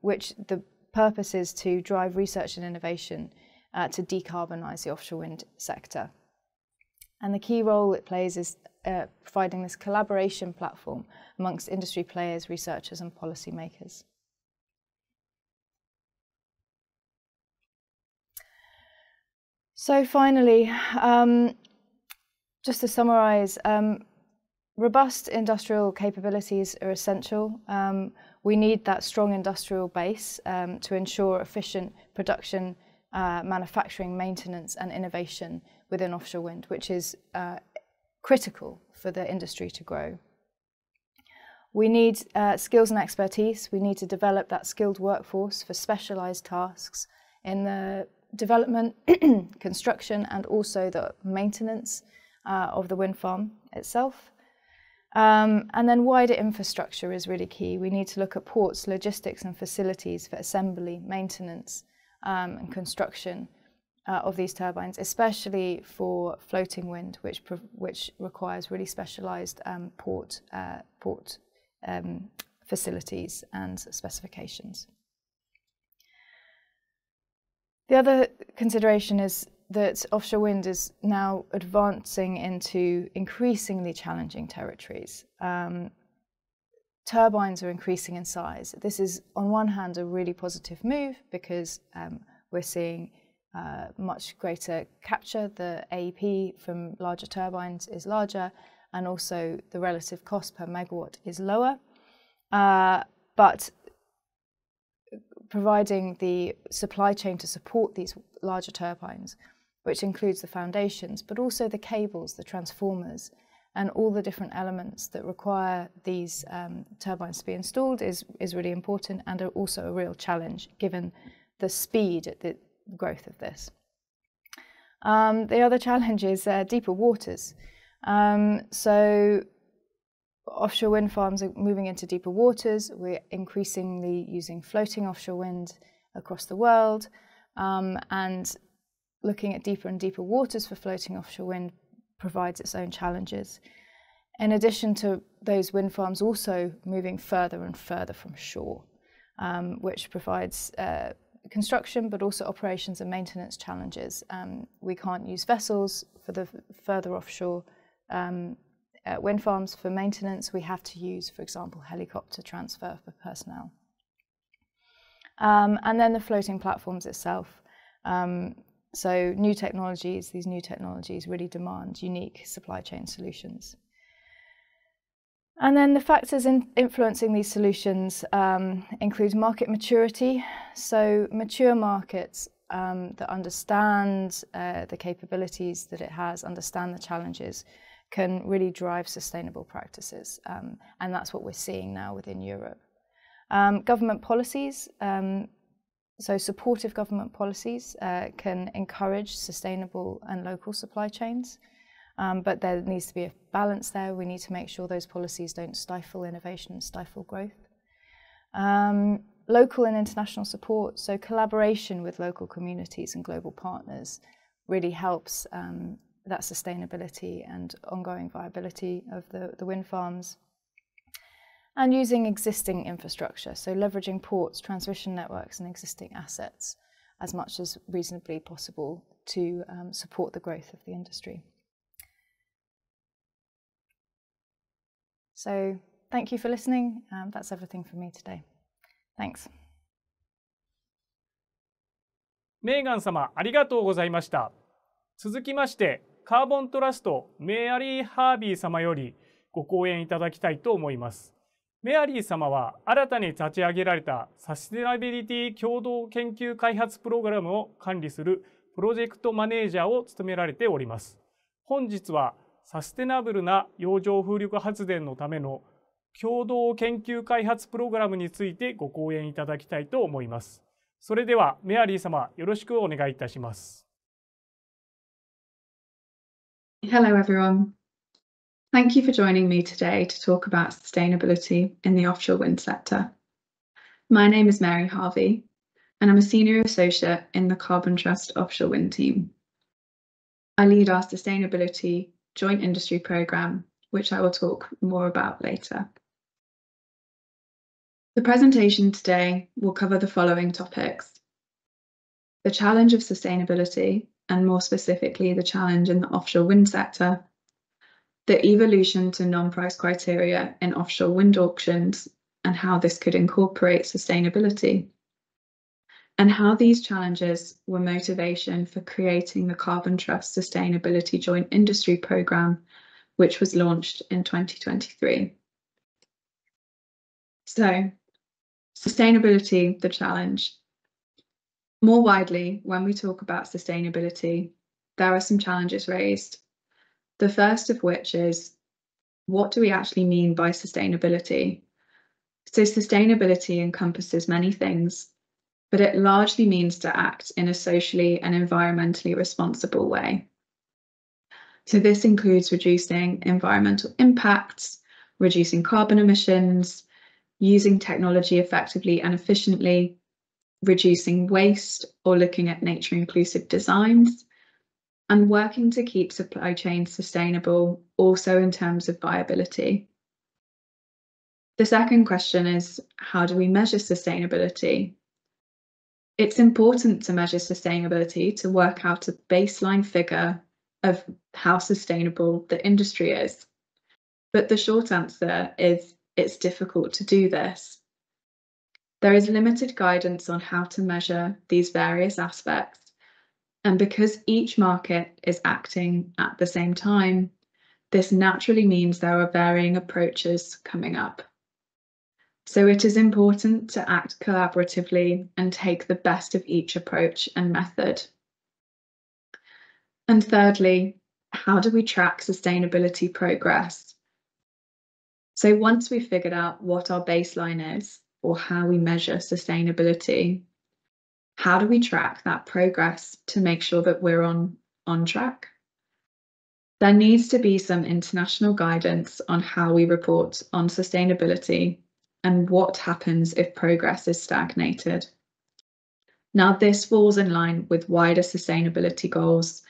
Speaker 4: which the purpose is to drive research and innovation to decarbonise the offshore wind sector. And the key role it plays is providing this collaboration platform amongst industry players, researchers and policymakers. So finally, just to summarise, robust industrial capabilities are essential. We need that strong industrial base to ensure efficient production, manufacturing, maintenance and innovation within offshore wind, which is critical for the industry to grow. We need skills and expertise. We need to develop that skilled workforce for specialised tasks in the development, construction and also the maintenance of the wind farm itself. And then wider infrastructure is really key. We need to look at ports, logistics and facilities for assembly, maintenance and construction of these turbines, especially for floating wind, which requires really specialised port facilities and specifications. The other consideration is that offshore wind is now advancing into increasingly challenging territories. Turbines are increasing in size. This is, on one hand, a really positive move because we're seeing much greater capture. The AEP from larger turbines is larger, and also the relative cost per megawatt is lower. But providing the supply chain to support these larger turbines, which includes the foundations, but also the cables, the transformers, and all the different elements that require these turbines to be installed is really important and are also a real challenge given the speed at the growth of this. The other challenge is deeper waters. So offshore wind farms are moving into deeper waters. We're increasingly using floating offshore wind across the world, and looking at deeper and deeper waters for floating offshore wind provides its own challenges. In addition to those wind farms also moving further and further from shore, which provides construction but also operations and maintenance challenges. We can't use vessels for the further offshore wind farms for maintenance. We have to use, for example, helicopter transfer for personnel. And then the floating platforms itself. So these new technologies really demand unique supply chain solutions. And then the factors influencing these solutions include market maturity. So mature markets that understand the capabilities that it has, understand the challenges, can really drive sustainable practices. And that's what we're seeing now within Europe. Government policies, so supportive government policies can encourage sustainable and local supply chains. But there needs to be a balance there. We need to make sure those policies don't stifle innovation and stifle growth. Local and international support, so collaboration with local communities and global partners really helps that sustainability and ongoing viability of the wind farms. And using existing infrastructure, so leveraging ports, transmission networks and existing assets as much as reasonably possible to support the growth of the industry. So thank you for listening. That's everything from me today. Thanks.
Speaker 1: メーガン様、ありがとうございました。続きまして、カーボントラストメアリー・ハービー様よりご講演いただきたいと思います。メアリー様は新たに立ち上げられたサステナビリティ共同研究開発プログラムを管理するプロジェクトマネージャーを務められております。本日はサステナブルな洋上風力発電のための共同研究開発プログラムについてご講演いただきたいと思います。それではメアリー様、よろしくお願いいたします。
Speaker 5: Hello everyone. Thank you for joining me today to talk about sustainability in the offshore wind sector. My name is Mary Harvey, and I'm a senior associate in the Carbon Trust offshore wind team. I lead our sustainability joint industry programme, which I will talk more about later. The presentation today will cover the following topics: the challenge of sustainability, and more specifically the challenge in the offshore wind sector, the evolution to non-price criteria in offshore wind auctions and how this could incorporate sustainability, and how these challenges were motivation for creating the Carbon Trust Sustainability Joint Industry Programme, which was launched in 2023. So, sustainability, the challenge. More widely, when we talk about sustainability, there are some challenges raised. The first of which is, what do we actually mean by sustainability? So sustainability encompasses many things, but it largely means to act in a socially and environmentally responsible way. So this includes reducing environmental impacts, reducing carbon emissions, using technology effectively and efficiently, reducing waste or looking at nature inclusive designs, and working to keep supply chains sustainable, also in terms of viability. The second question is, how do we measure sustainability? It's important to measure sustainability to work out a baseline figure of how sustainable the industry is. But the short answer is it's difficult to do this. There is limited guidance on how to measure these various aspects. And because each market is acting at the same time, this naturally means there are varying approaches coming up. So it is important to act collaboratively and take the best of each approach and method. And thirdly, how do we track sustainability progress? So once we've figured out what our baseline is, or how we measure sustainability, how do we track that progress to make sure that we're on track? There needs to be some international guidance on how we report on sustainability and what happens if progress is stagnated. Now, this falls in line with wider sustainability goals,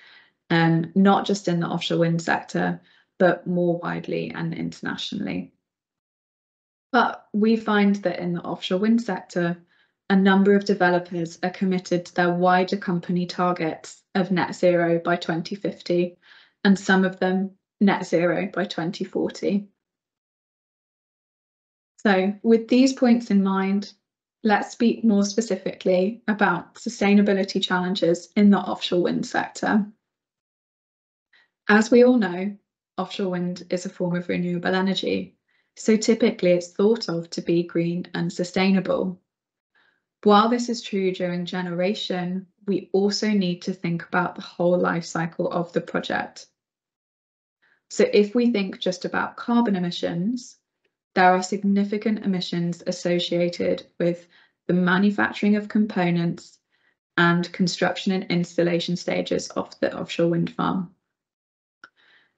Speaker 5: not just in the offshore wind sector, but more widely and internationally. But we find that in the offshore wind sector, a number of developers are committed to their wider company targets of net zero by 2050, and some of them net zero by 2040. So with these points in mind, let's speak more specifically about sustainability challenges in the offshore wind sector. As we all know, offshore wind is a form of renewable energy, so typically it's thought of to be green and sustainable. While this is true during generation, we also need to think about the whole life cycle of the project. So if we think just about carbon emissions, there are significant emissions associated with the manufacturing of components and construction and installation stages of the offshore wind farm.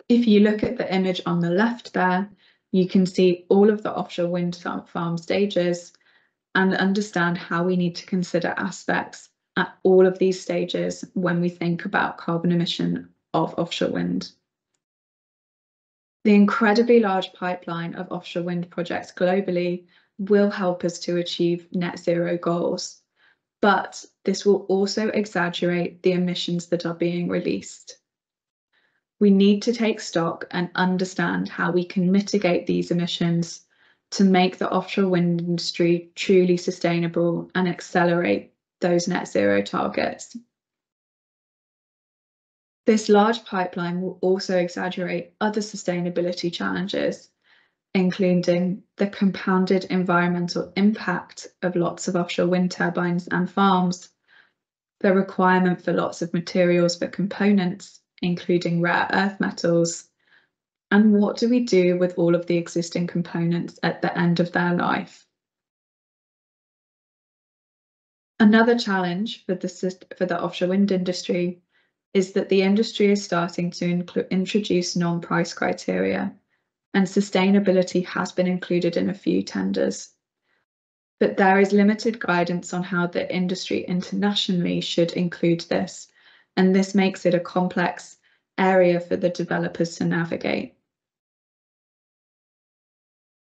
Speaker 5: If you look at the image on the left there, you can see all of the offshore wind farm stages and understand how we need to consider aspects at all of these stages when we think about carbon emission of offshore wind. The incredibly large pipeline of offshore wind projects globally will help us to achieve net zero goals, but this will also exaggerate the emissions that are being released. We need to take stock and understand how we can mitigate these emissions to make the offshore wind industry truly sustainable and accelerate those net zero targets. This large pipeline will also exaggerate other sustainability challenges, including the compounded environmental impact of lots of offshore wind turbines and farms, the requirement for lots of materials for components, including rare earth metals, and what do we do with all of the existing components at the end of their life? Another challenge for the offshore wind industry is that the industry is starting to introduce non-price criteria, and sustainability has been included in a few tenders. But there is limited guidance on how the industry internationally should include this, and this makes it a complex area for the developers to navigate.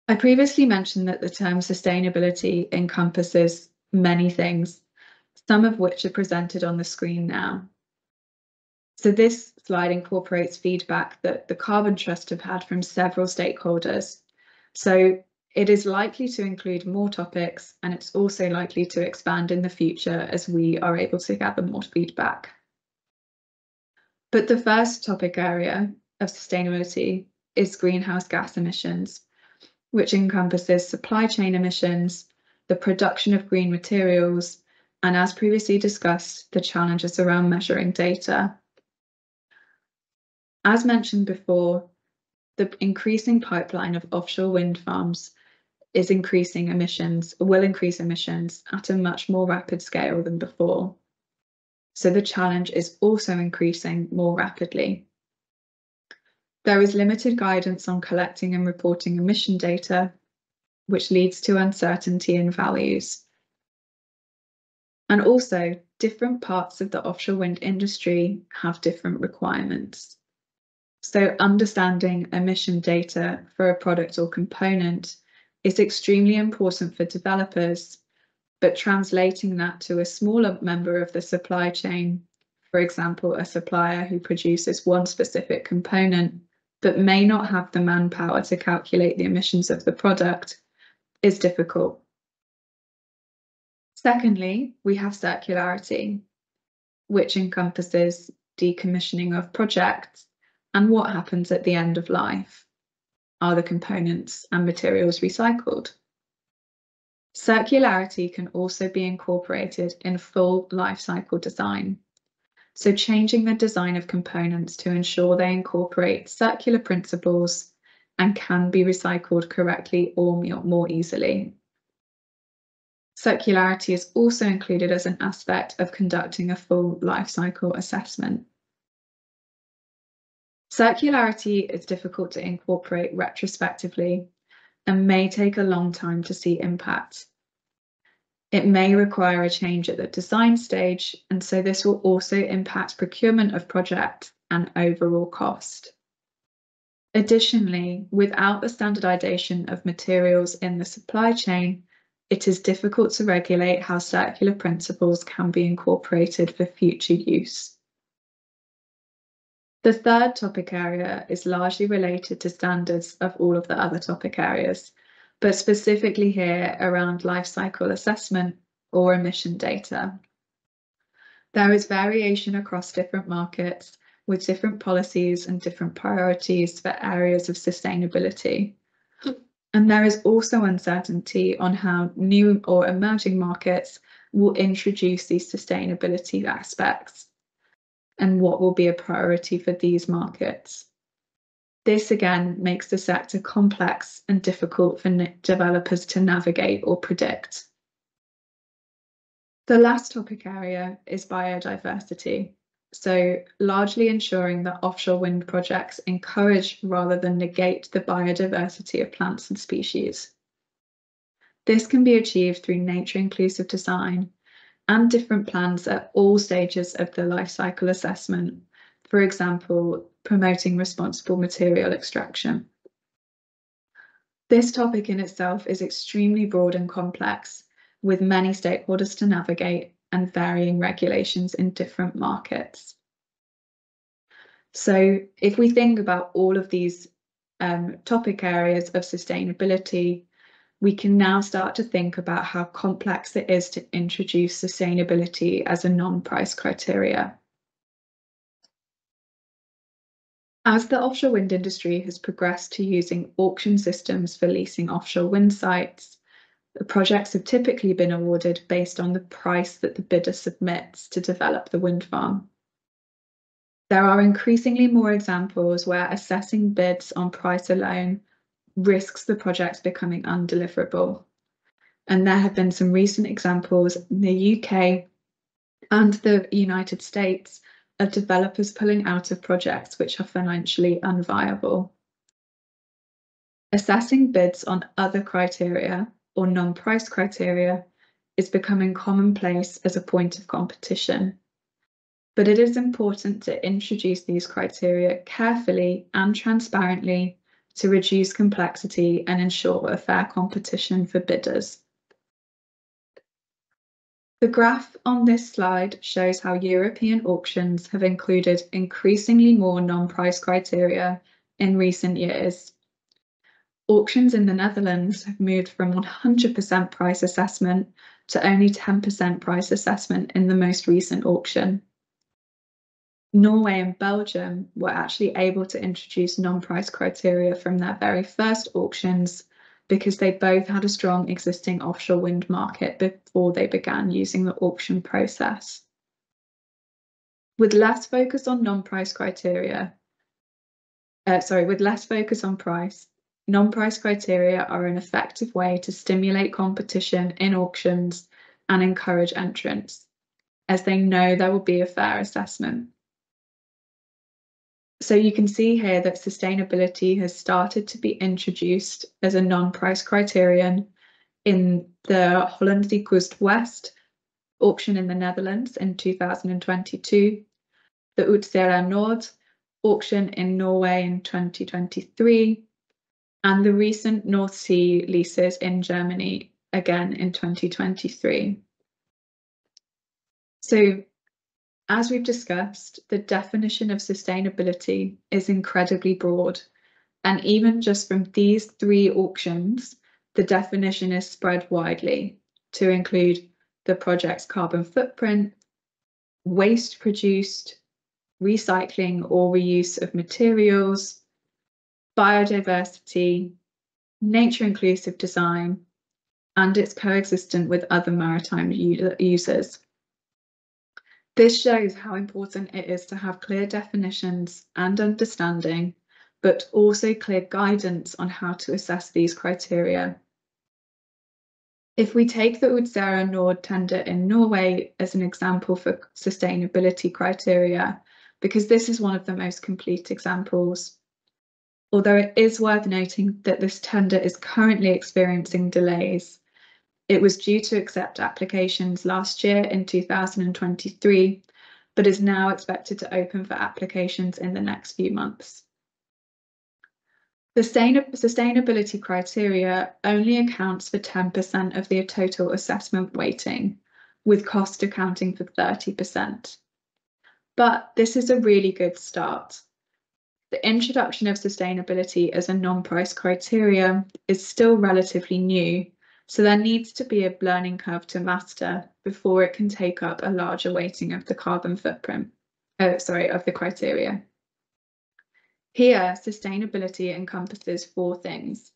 Speaker 5: I previously mentioned that the term sustainability encompasses many things, some of which are presented on the screen now. So this slide incorporates feedback that the Carbon Trust have had from several stakeholders. So it is likely to include more topics, and it's also likely to expand in the future as we are able to gather more feedback. But the first topic area of sustainability is greenhouse gas emissions, which encompasses supply chain emissions, the production of green materials, and as previously discussed, the challenges around measuring data. As mentioned before, the increasing pipeline of offshore wind farms will increase emissions at a much more rapid scale than before. So the challenge is also increasing more rapidly. There is limited guidance on collecting and reporting emission data, which leads to uncertainty in values. And also, different parts of the offshore wind industry have different requirements. So understanding emission data for a product or component is extremely important for developers, but translating that to a smaller member of the supply chain, for example, a supplier who produces one specific component but may not have the manpower to calculate the emissions of the product, is difficult. Secondly, we have circularity, which encompasses decommissioning of projects and what happens at the end of life. Are the components and materials recycled? Circularity can also be incorporated in full life cycle design. So changing the design of components to ensure they incorporate circular principles and can be recycled correctly or more easily. Circularity is also included as an aspect of conducting a full life cycle assessment. Circularity is difficult to incorporate retrospectively and may take a long time to see impact. It may require a change at the design stage, and so this will also impact procurement of project and overall cost. Additionally, without the standardization of materials in the supply chain, it is difficult to regulate how circular principles can be incorporated for future use. The third topic area is largely related to standards of all of the other topic areas, but specifically here around life cycle assessment or emission data. There is variation across different markets with different policies and different priorities for areas of sustainability. And there is also uncertainty on how new or emerging markets will introduce these sustainability aspects and what will be a priority for these markets. This again makes the sector complex and difficult for developers to navigate or predict. The last topic area is biodiversity. So largely ensuring that offshore wind projects encourage rather than negate the biodiversity of plants and species. This can be achieved through nature inclusive design and different plans at all stages of the life cycle assessment. For example, promoting responsible material extraction. This topic in itself is extremely broad and complex, with many stakeholders to navigate and varying regulations in different markets. So if we think about all of these topic areas of sustainability, we can now start to think about how complex it is to introduce sustainability as a non-price criteria. As the offshore wind industry has progressed to using auction systems for leasing offshore wind sites, the projects have typically been awarded based on the price that the bidder submits to develop the wind farm. There are increasingly more examples where assessing bids on price alone risks the projects becoming undeliverable. And there have been some recent examples in the UK and the United States of developers pulling out of projects which are financially unviable. Assessing bids on other criteria or non-price criteria is becoming commonplace as a point of competition. but it is important to introduce these criteria carefully and transparently to reduce complexity and ensure a fair competition for bidders. The graph on this slide shows how European auctions have included increasingly more non-price criteria in recent years. Auctions in the Netherlands have moved from 100% price assessment to only 10% price assessment in the most recent auction. Norway and Belgium were actually able to introduce non-price criteria from their very first auctions because they both had a strong existing offshore wind market before they began using the auction process. With less focus on non-price criteria, with less focus on price, non-price criteria are an effective way to stimulate competition in auctions and encourage entrants, as they know there will be a fair assessment. So you can see here that sustainability has started to be introduced as a non-price criterion in the Holland de Kust West auction in the Netherlands in 2022, the Utsira Nord auction in Norway in 2023, and the recent North Sea leases in Germany again in 2023. So, as we've discussed, the definition of sustainability is incredibly broad, and even just from these three auctions, the definition is spread widely to include the project's carbon footprint, waste produced, recycling or reuse of materials, biodiversity, nature-inclusive design, and it's coexistent with other maritime users. This shows how important it is to have clear definitions and understanding, but also clear guidance on how to assess these criteria. If we take the Utsira Nord tender in Norway as an example for sustainability criteria, because this is one of the most complete examples, although it is worth noting that this tender is currently experiencing delays. It was due to accept applications last year in 2023, but is now expected to open for applications in the next few months. The sustainability criteria only accounts for 10% of the total assessment weighting, with cost accounting for 30%. But this is a really good start. The introduction of sustainability as a non-price criteria is still relatively new, so there needs to be a learning curve to master before it can take up a larger weighting of the carbon footprint, of the criteria. Here, sustainability encompasses four things: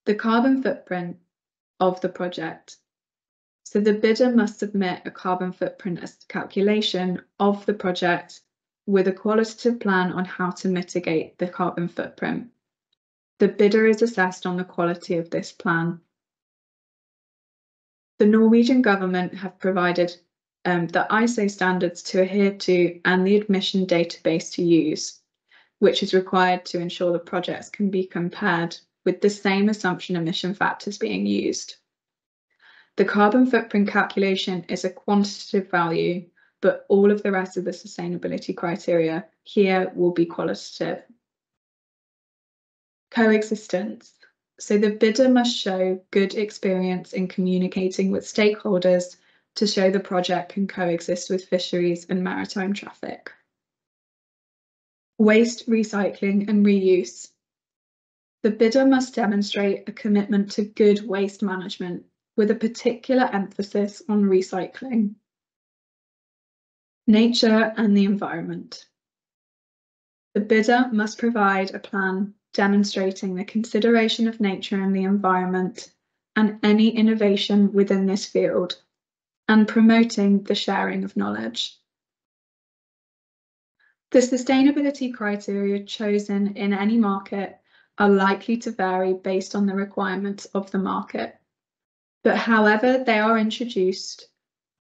Speaker 5: the carbon footprint of the project. So the bidder must submit a carbon footprint calculation of the project with a qualitative plan on how to mitigate the carbon footprint. The bidder is assessed on the quality of this plan. The Norwegian government have provided the ISO standards to adhere to and the admission database to use, which is required to ensure the projects can be compared with the same assumption emission factors being used. The carbon footprint calculation is a quantitative value, but all of the rest of the sustainability criteria here will be qualitative. Coexistence. So the bidder must show good experience in communicating with stakeholders to show the project can coexist with fisheries and maritime traffic. Waste, recycling and reuse. The bidder must demonstrate a commitment to good waste management with a particular emphasis on recycling. Nature and the environment. The bidder must provide a plan demonstrating the consideration of nature and the environment and any innovation within this field, and promoting the sharing of knowledge. The sustainability criteria chosen in any market are likely to vary based on the requirements of the market. But however they are introduced,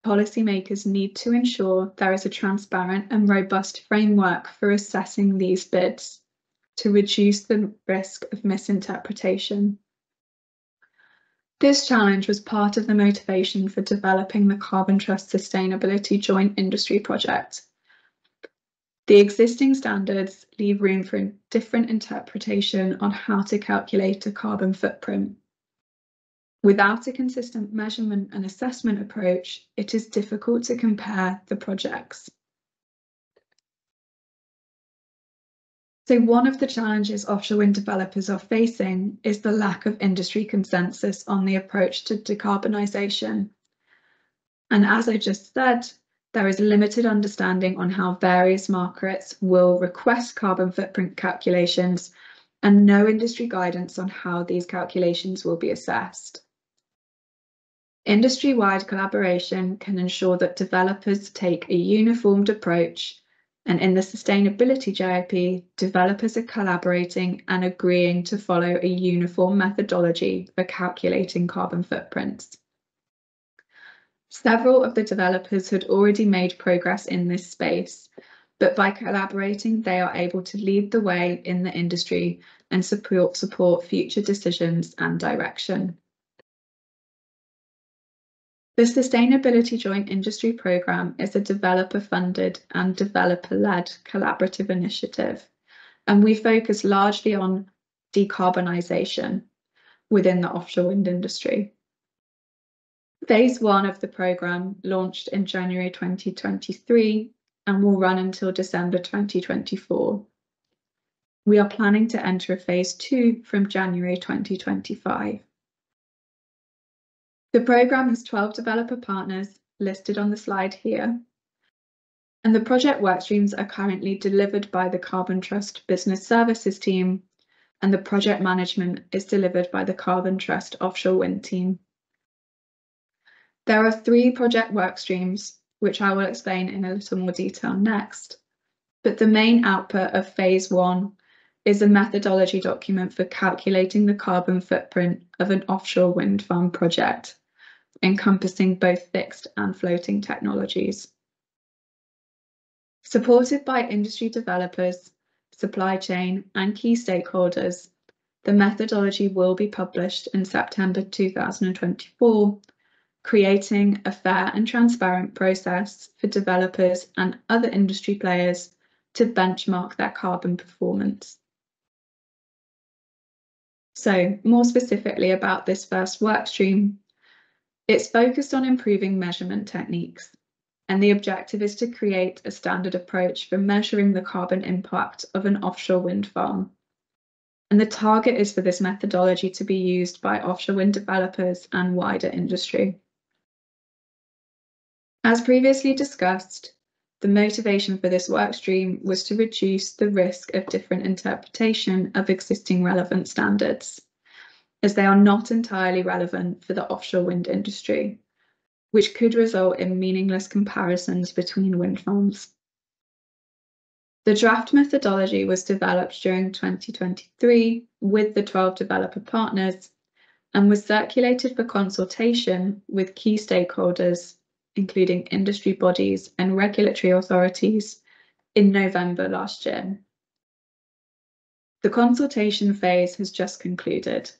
Speaker 5: policymakers need to ensure there is a transparent and robust framework for assessing these bids to reduce the risk of misinterpretation. This challenge was part of the motivation for developing the Carbon Trust Sustainability Joint Industry Project. The existing standards leave room for a different interpretation on how to calculate a carbon footprint. Without a consistent measurement and assessment approach, it is difficult to compare the projects. So one of the challenges offshore wind developers are facing is the lack of industry consensus on the approach to decarbonisation. And as I just said, there is limited understanding on how various markets will request carbon footprint calculations and no industry guidance on how these calculations will be assessed. Industry-wide collaboration can ensure that developers take a uniformed approach, and in the Sustainability JIP, developers are collaborating and agreeing to follow a uniform methodology for calculating carbon footprints. Several of the developers had already made progress in this space, but by collaborating, they are able to lead the way in the industry and support future decisions and direction. The Sustainability Joint Industry Programme is a developer-funded and developer-led collaborative initiative, and we focus largely on decarbonisation within the offshore wind industry. Phase 1 of the programme launched in January 2023 and will run until December 2024. We are planning to enter a Phase 2 from January 2025. The programme has 12 developer partners listed on the slide here, and the project workstreams are currently delivered by the Carbon Trust Business Services team, and the project management is delivered by the Carbon Trust Offshore Wind team. There are 3 project workstreams, which I will explain in a little more detail next, but the main output of Phase 1 is a methodology document for calculating the carbon footprint of an offshore wind farm project, encompassing both fixed and floating technologies. Supported by industry developers, supply chain, and key stakeholders, the methodology will be published in September 2024, creating a fair and transparent process for developers and other industry players to benchmark their carbon performance. So, more specifically about this first workstream, it's focused on improving measurement techniques, and the objective is to create a standard approach for measuring the carbon impact of an offshore wind farm. And the target is for this methodology to be used by offshore wind developers and wider industry. As previously discussed, the motivation for this workstream was to reduce the risk of different interpretation of existing relevant standards, as they are not entirely relevant for the offshore wind industry, which could result in meaningless comparisons between wind farms. The draft methodology was developed during 2023 with the 12 developer partners and was circulated for consultation with key stakeholders, including industry bodies and regulatory authorities, in November last year. The consultation phase has just concluded.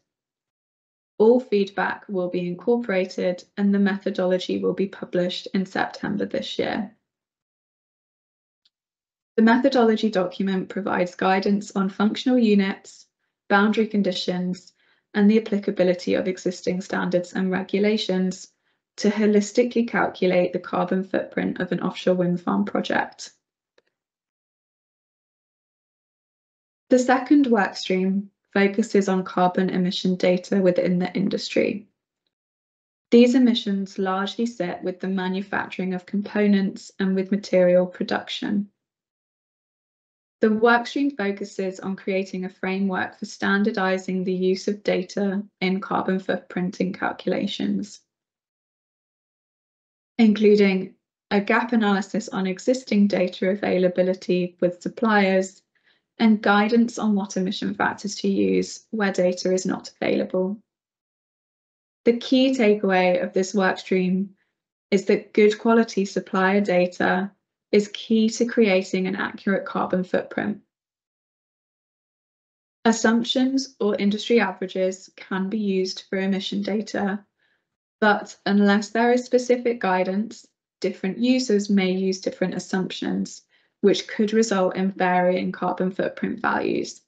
Speaker 5: All feedback will be incorporated and the methodology will be published in September this year. The methodology document provides guidance on functional units, boundary conditions, and the applicability of existing standards and regulations to holistically calculate the carbon footprint of an offshore wind farm project. The second workstream focuses on carbon emission data within the industry. These emissions largely sit with the manufacturing of components and with material production. The workstream focuses on creating a framework for standardizing the use of data in carbon footprinting calculations, including a gap analysis on existing data availability with suppliers and guidance on what emission factors to use where data is not available. The key takeaway of this workstream is that good quality supplier data is key to creating an accurate carbon footprint. Assumptions or industry averages can be used for emission data, but unless there is specific guidance, different users may use different assumptions, which could result in varying carbon footprint values.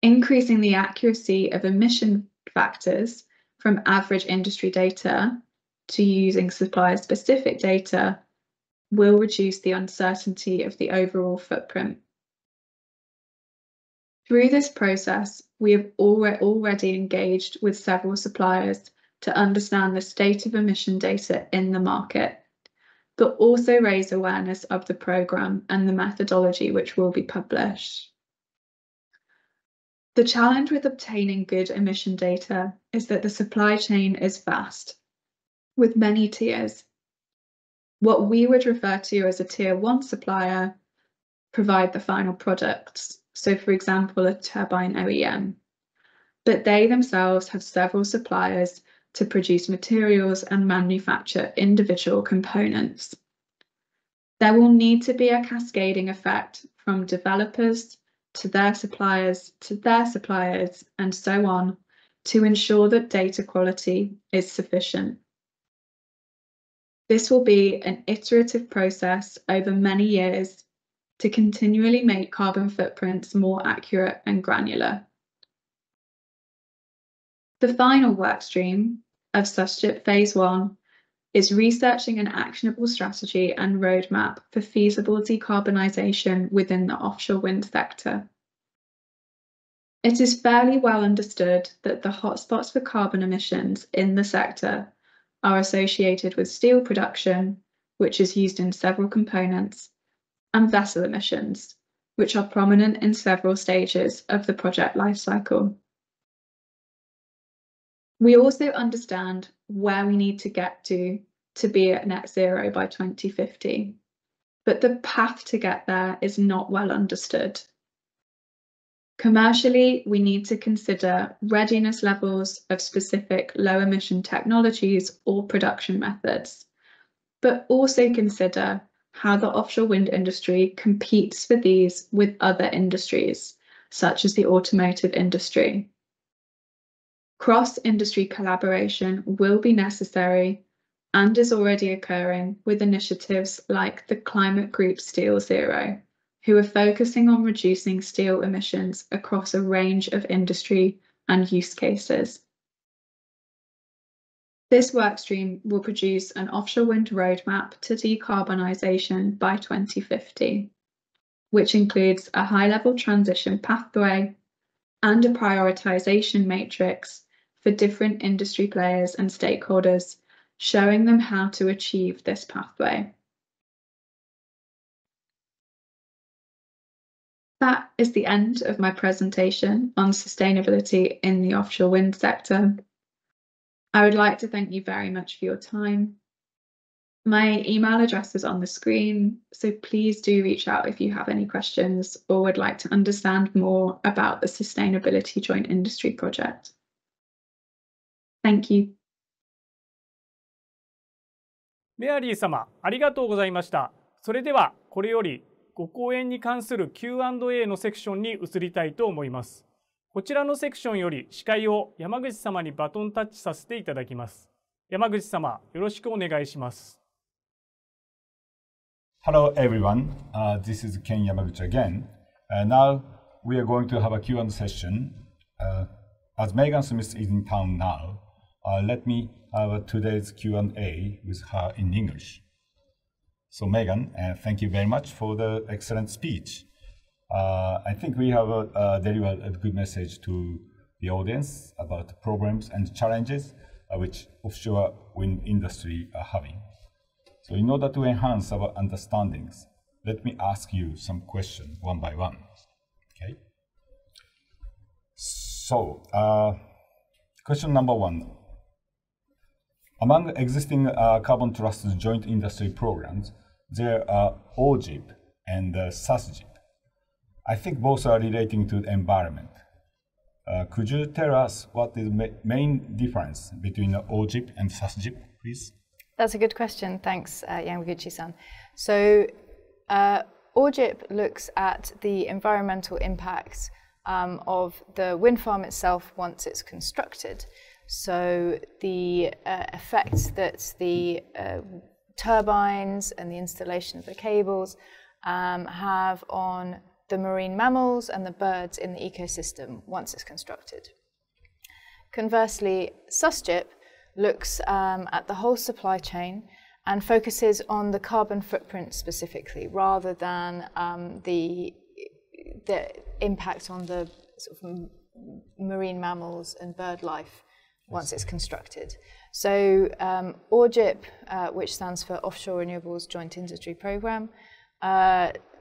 Speaker 5: Increasing the accuracy of emission factors from average industry data to using supplier-specific data will reduce the uncertainty of the overall footprint. Through this process, we have already engaged with several suppliers to understand the state of emission data in the market, but also raise awareness of the programme and the methodology which will be published. The challenge with obtaining good emission data is that the supply chain is vast, with many tiers. What we would refer to as a tier 1 supplier provide the final products, so for example a turbine OEM, but they themselves have several suppliers to produce materials and manufacture individual components. There will need to be a cascading effect from developers to their suppliers, and so on, to ensure that data quality is sufficient. This will be an iterative process over many years to continually make carbon footprints more accurate and granular. The final workstream of SUSGIP Phase 1 is researching an actionable strategy and roadmap for feasible decarbonisation within the offshore wind sector. It is fairly well understood that the hotspots for carbon emissions in the sector are associated with steel production, which is used in several components, and vessel emissions, which are prominent in several stages of the project lifecycle. We also understand where we need to get to be at net zero by 2050, but the path to get there is not well understood. Commercially, we need to consider readiness levels of specific low emission technologies or production methods, but also consider how the offshore wind industry competes for these with other industries, such as the automotive industry. Cross-industry collaboration will be necessary and is already occurring with initiatives like the climate group Steel Zero, who are focusing on reducing steel emissions across a range of industry and use cases. This workstream will produce an offshore wind roadmap to decarbonisation by 2050, which includes a high-level transition pathway and a prioritisation matrix for different industry players and stakeholders, showing them how to achieve this pathway. That is the end of my presentation on sustainability in the offshore wind sector. I would like to thank you very much for your time. My email address is on the screen, so please do reach out if you have any questions or would like to understand more about the Sustainability Joint Industry Project. Thank you.
Speaker 1: メアリー様、ありがとうございました。それではこれよりご講演に関する Q&A のセクションに移りたいと思います。こちらのセクションより司会を山口様にバトンタッチさせていただきます。山口様、よろしくお願いします。
Speaker 6: Hello everyone, this is Ken Yamaguchi again. Now we are going to have a Q&A session. As Megan Smith is in town now, let me have today's Q&A with her in English. So Megan, thank you very much for the excellent speech. I think we have delivered a good message to the audience about the problems and challenges which offshore wind industry are having. So in order to enhance our understandings, let me ask you some questions one by one. Okay. So, question number 1. Among existing carbon trust joint industry programs, there are OJIP and SUSGIP. I think both are relating to the environment. Could you tell us what is the main difference between OJIP and SUSGIP, please?
Speaker 4: That's a good question. Thanks, Yamaguchi-san. So, OJIP looks at the environmental impacts of the wind farm itself once it's constructed. So the effects that the turbines and the installation of the cables have on the marine mammals and the birds in the ecosystem once it's constructed. Conversely, SUSGIP looks at the whole supply chain and focuses on the carbon footprint specifically, rather than the impact on the sort of marine mammals and bird life once it's constructed. So ORGIP, which stands for Offshore Renewables Joint Industry Programme,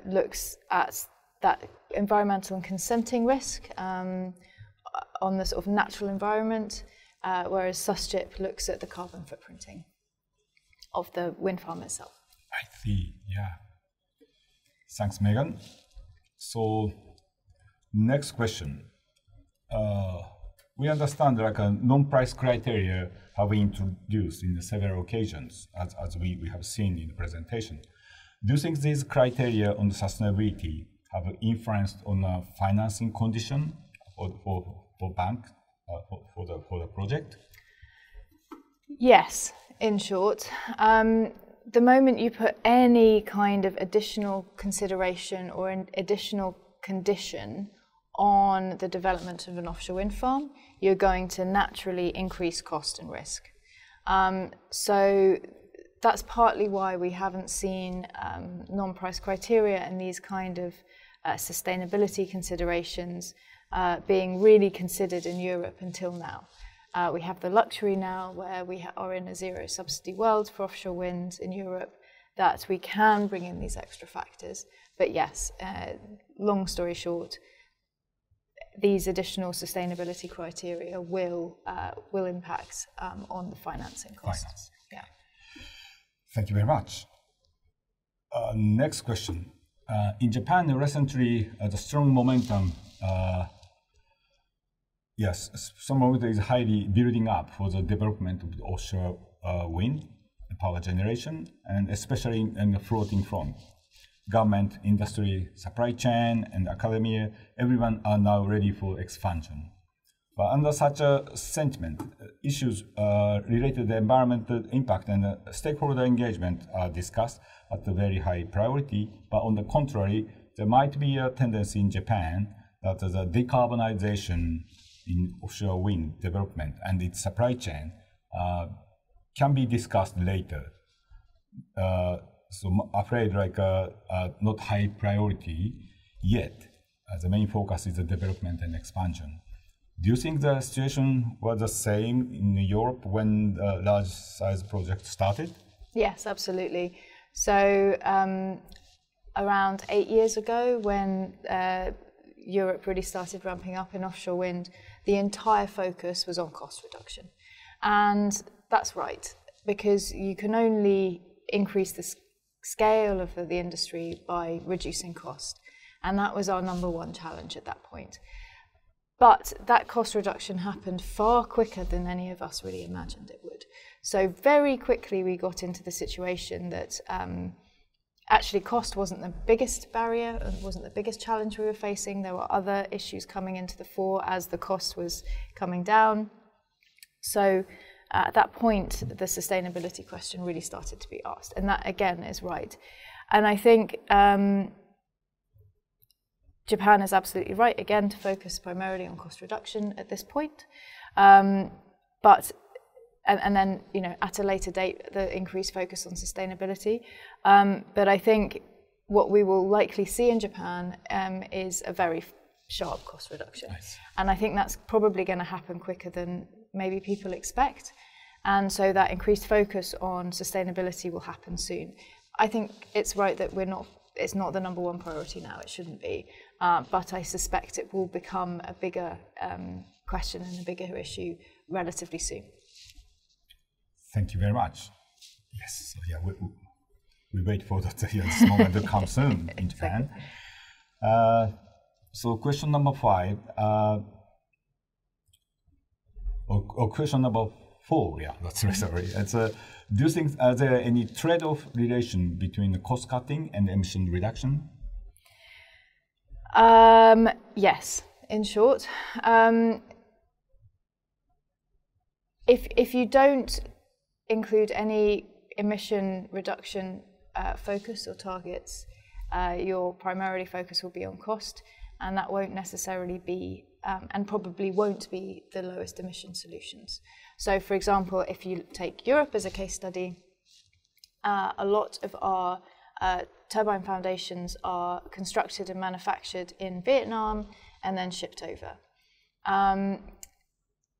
Speaker 4: looks at that environmental and consenting risk on the sort of natural environment, whereas SUSGIP looks at the carbon footprinting of the wind farm itself.
Speaker 6: I see, yeah. Thanks, Megan. So, next question. We understand like a non-price criteria have been introduced in several occasions, as we have seen in the presentation. Do you think these criteria on the sustainability have influenced on the financing condition for bank for the project?
Speaker 4: Yes, in short. The moment you put any kind of additional consideration or an additional condition on the development of an offshore wind farm, you're going to naturally increase cost and risk. So that's partly why we haven't seen non-price criteria and these kind of sustainability considerations being really considered in Europe until now. We have the luxury now, where we are in a zero subsidy world for offshore wind in Europe, that we can bring in these extra factors. But yes, long story short, these additional sustainability criteria will impact on the financing costs. Yeah.
Speaker 6: Thank you very much. Next question. In Japan, recently, the strong momentum, some momentum is highly building up for the development of the offshore wind power generation, and especially in the floating front. Government, industry, supply chain, and academia, everyone are now ready for expansion. But under such a sentiment, issues related to environmental impact and stakeholder engagement are discussed at a very high priority. But on the contrary, there might be a tendency in Japan that the decarbonization in offshore wind development and its supply chain can be discussed later. So I'm afraid not high priority yet. The main focus is the development and expansion. Do you think the situation was the same in Europe when the large size project started?
Speaker 4: Yes, absolutely. So around 8 years ago, when Europe really started ramping up in offshore wind, the entire focus was on cost reduction. And that's right, because you can only increase the scale of the industry by reducing cost. And that was our number one challenge at that point. But that cost reduction happened far quicker than any of us really imagined it would. So very quickly we got into the situation that actually cost wasn't the biggest barrier, wasn't the biggest challenge we were facing. There were other issues coming into the fore as the cost was coming down. So at that point, the sustainability question really started to be asked. And that, again, is right. And I think Japan is absolutely right, again, to focus primarily on cost reduction at this point. And then, at a later date, the increased focus on sustainability. But I think what we will likely see in Japan is a very sharp cost reduction. Nice. And I think that's probably going to happen quicker than maybe people expect. And so that increased focus on sustainability will happen soon. I think it's right that it's not the number one priority now, it shouldn't be. But I suspect it will become a bigger question and a bigger issue relatively soon.
Speaker 6: Thank you very much. Yes, so yeah, we wait for this moment to come soon in Japan. Exactly. So question number 5, or question number 4, yeah, that's right, sorry. It's, do you think are there any trade-off relation between the cost cutting and emission reduction?
Speaker 4: Yes, in short. If you don't include any emission reduction focus or targets, your primarily focus will be on cost, and that won't necessarily be, and probably won't be, the lowest emission solutions. So, for example, if you take Europe as a case study, a lot of our turbine foundations are constructed and manufactured in Vietnam and then shipped over,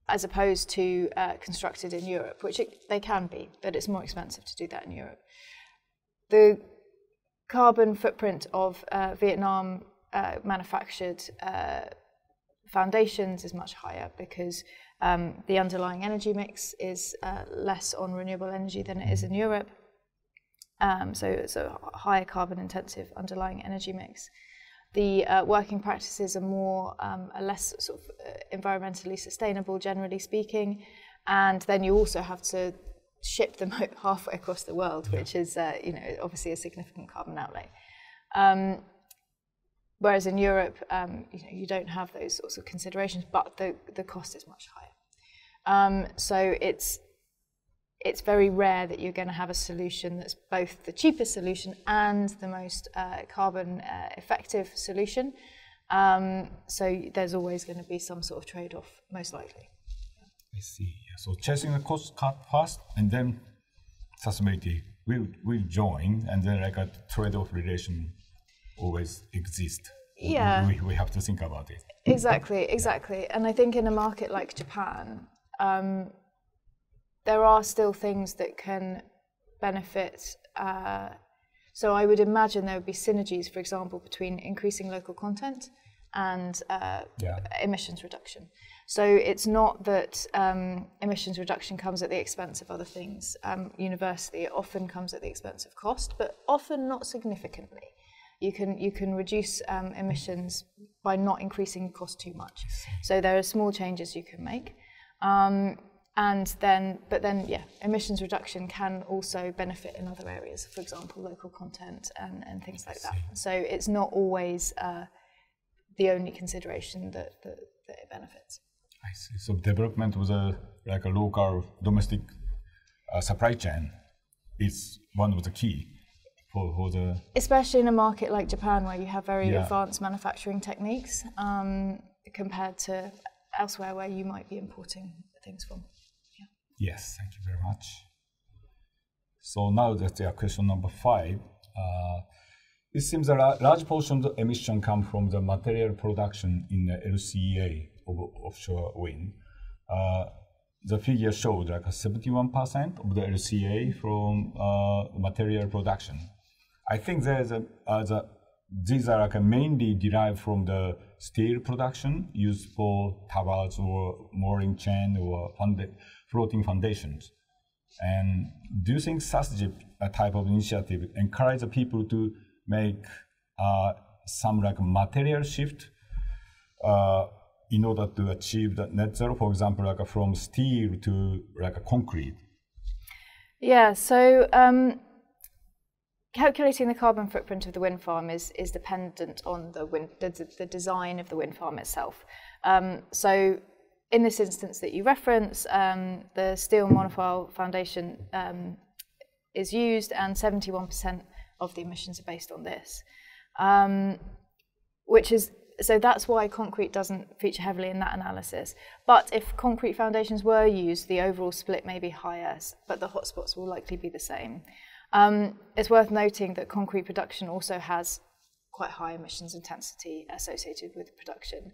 Speaker 4: as opposed to constructed in Europe, which they can be, but it's more expensive to do that in Europe. The carbon footprint of Vietnam manufactured foundations is much higher because the underlying energy mix is less on renewable energy than it is in Europe. So it's a higher carbon intensive underlying energy mix. The working practices are less sort of environmentally sustainable, generally speaking, and then you also have to ship them halfway across the world, which is obviously a significant carbon outlay. Whereas in Europe, you don't have those sorts of considerations, but the cost is much higher. So it's very rare that you're going to have a solution that's both the cheapest solution and the most carbon effective solution. So there's always going to be some sort of trade-off, most likely.
Speaker 6: I see. So chasing the cost cut first, and then sustainability will join, and then like a trade-off relation always exists.
Speaker 4: Yeah.
Speaker 6: We have to think about it.
Speaker 4: Exactly. And I think in a market like Japan, there are still things that can benefit. So I would imagine there would be synergies, for example, between increasing local content and emissions reduction. So it's not that emissions reduction comes at the expense of other things. Universally, it often comes at the expense of cost, but often not significantly. You can reduce emissions by not increasing cost too much. So there are small changes you can make. But then, emissions reduction can also benefit in other areas, for example, local content and things like that. So it's not always the only consideration that it benefits.
Speaker 6: I see. So development with a local domestic supply chain is one of the key for the... Especially
Speaker 4: in a market like Japan, where you have very advanced manufacturing techniques compared to elsewhere where you might be importing things from.
Speaker 6: Yes, thank you very much. So now that's question number 5. It seems a large portion of the emission come from the material production in the LCA of offshore wind. The figure showed like 71% of the LCA from material production. I think these are like mainly derived from the steel production used for towers or mooring chain or floating foundations. And do you think such a type of initiative encourage the people to make some like material shift in order to achieve the net zero, for example, like from steel to like a concrete?
Speaker 4: Yeah, so calculating the carbon footprint of the wind farm is dependent on the design of the wind farm itself. So in this instance that you reference, the steel monofile foundation is used, and 71% of the emissions are based on this, so that's why concrete doesn't feature heavily in that analysis. But if concrete foundations were used, the overall split may be higher, but the hotspots will likely be the same. It's worth noting that concrete production also has quite high emissions intensity associated with production.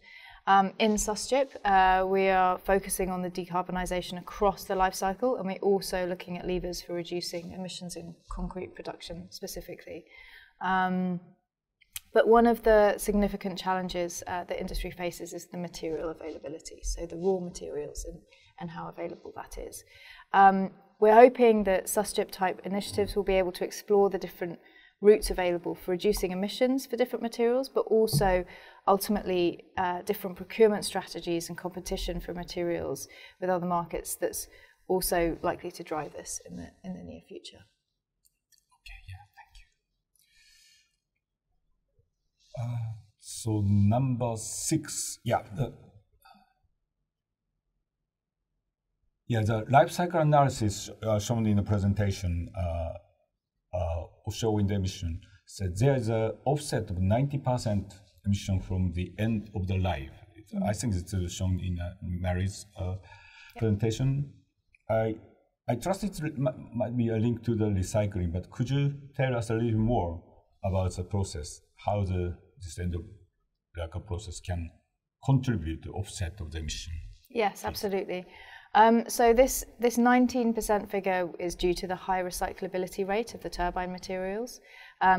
Speaker 4: In SUSGIP, we are focusing on the decarbonisation across the life cycle, and we're also looking at levers for reducing emissions in concrete production specifically. But one of the significant challenges that industry faces is the material availability, so the raw materials and how available that is. We're hoping that SUSGIP type initiatives will be able to explore the different routes available for reducing emissions for different materials, but also ultimately different procurement strategies and competition for materials with other markets that's also likely to drive this in the near future.
Speaker 6: Okay, yeah, thank So number 6, the life cycle analysis shown in the presentation offshore wind emission. So there is an offset of 90% emission from the end of the life. I think it's shown in Mary's presentation. I trust it might be a link to the recycling, but could you tell us a little more about the process, how this end of life process can contribute to offset of the emission?
Speaker 4: Yes, absolutely. So this 19% figure is due to the high recyclability rate of the turbine materials,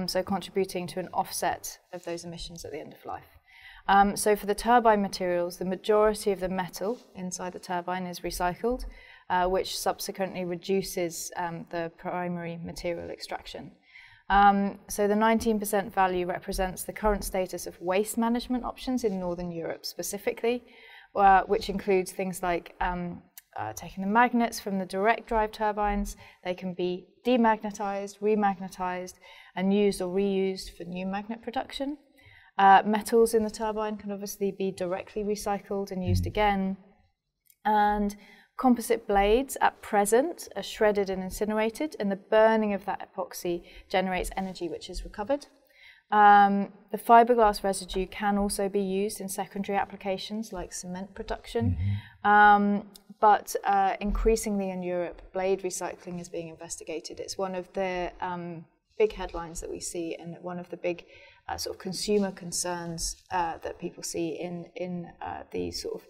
Speaker 4: so contributing to an offset of those emissions at the end of life. So for the turbine materials, the majority of the metal inside the turbine is recycled, which subsequently reduces the primary material extraction. So the 19% value represents the current status of waste management options in Northern Europe specifically, which includes things like taking the magnets from the direct drive turbines. They can be demagnetized, remagnetized, and used or reused for new magnet production. Metals in the turbine can obviously be directly recycled and used again. And composite blades at present are shredded and incinerated, and the burning of that epoxy generates energy which is recovered. The fiberglass residue can also be used in secondary applications like cement production, but increasingly in Europe, blade recycling is being investigated. It's one of the big headlines that we see, and one of the big sort of consumer concerns that people see in the sort of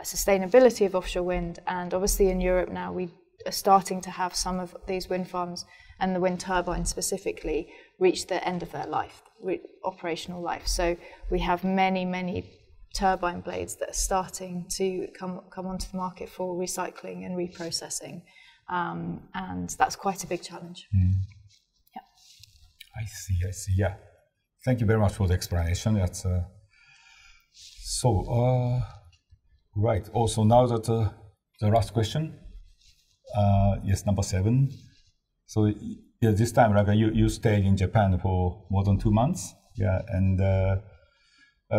Speaker 4: sustainability of offshore wind. And obviously in Europe now we are starting to have some of these wind farms and the wind turbines specifically reach the end of their life, operational life. So we have many turbine blades that are starting to come onto the market for recycling and reprocessing, and that's quite a big challenge. Yeah.
Speaker 6: I see. Yeah, thank you very much for the explanation. That's right. Also, now that the last question, yes, number 7. So yeah, this time, like you stayed in Japan for more than 2 months, and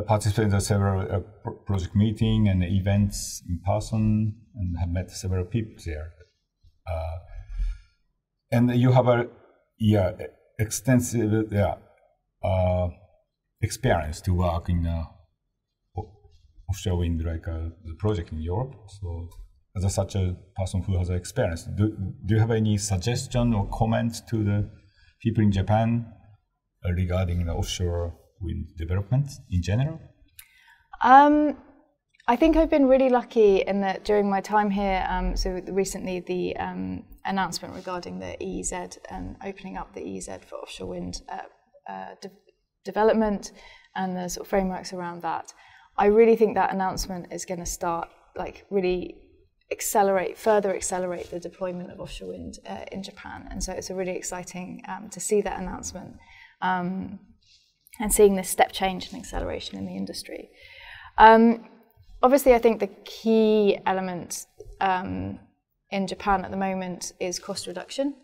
Speaker 6: participated in several project meetings and events in person, and have met several people there. And you have a extensive experience to work in offshore wind, like the project in Europe. So, as such a person who has experience, do you have any suggestion or comments to the people in Japan regarding the offshore wind development in general?
Speaker 4: I think I've been really lucky in that during my time here, so recently the announcement regarding the EEZ and opening up the EEZ for offshore wind development and the sort of frameworks around that, I really think that announcement is going to start, like, really further accelerate the deployment of offshore wind in Japan. And so it's a really exciting to see that announcement and seeing this step change and acceleration in the industry. Obviously, I think the key element in Japan at the moment is cost reduction,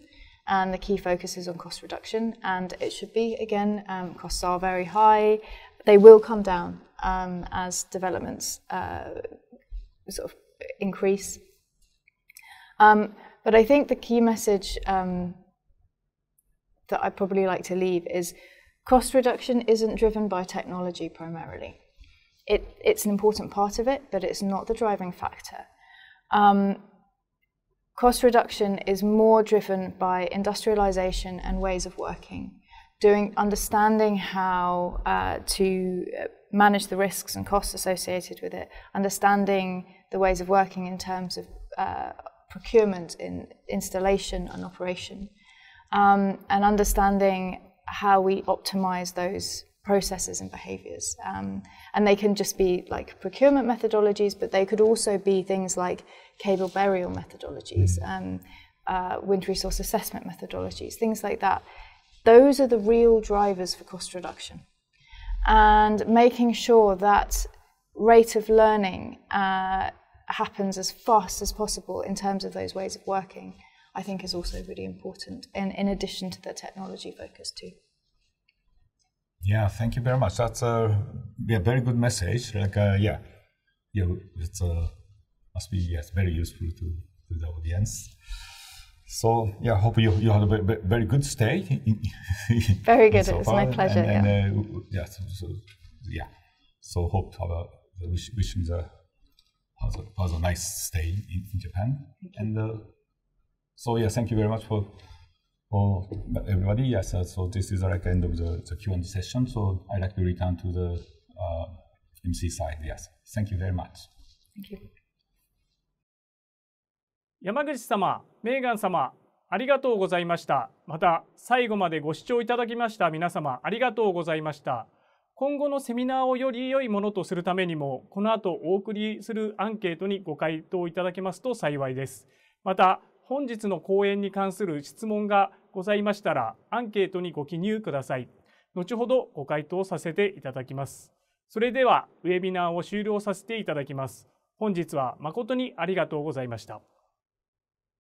Speaker 4: and the key focus is on cost reduction, and it should be, again, costs are very high. They will come down as developments sort of increase. But I think the key message that I'd probably like to leave is cost reduction isn't driven by technology primarily. It's an important part of it, but it's not the driving factor. Cost reduction is more driven by industrialization and ways of working, understanding how to manage the risks and costs associated with it, understanding the ways of working in terms of procurement, in installation and operation, and understanding how we optimize those processes and behaviors. And they can just be like procurement methodologies, but they could also be things like cable burial methodologies, wind resource assessment methodologies, things like that. Those are the real drivers for cost reduction. And making sure that rate of learning happens as fast as possible in terms of those ways of working, I think is also really important, in addition to the technology focus too.
Speaker 6: Yeah, thank you very much. That's a very good message. Like, it's must be very useful to the audience. So, yeah, hope you had a very good stay.
Speaker 4: Very good.
Speaker 6: So
Speaker 4: it was
Speaker 6: far.
Speaker 4: my pleasure.
Speaker 6: So hope wishing was a nice stay in Japan. And so yeah, thank you very much for everybody. Yes, so this is like the end of the Q&A session. So I'd like to return to the MC side. Yes, thank you very much.
Speaker 4: Thank you.
Speaker 1: 山口様、メーガン様、ありがとうございました。また最後までご視聴いただきました皆様、ありがとうございました。今後のセミナーをより良いものとするためにも、この後お送りするアンケートにご回答いただけますと幸いです。また本日の講演に関する質問がございましたら、アンケートにご記入ください。後ほどご回答させていただきます。それではウェビナーを終了させていただきます。本日は誠にありがとうございました。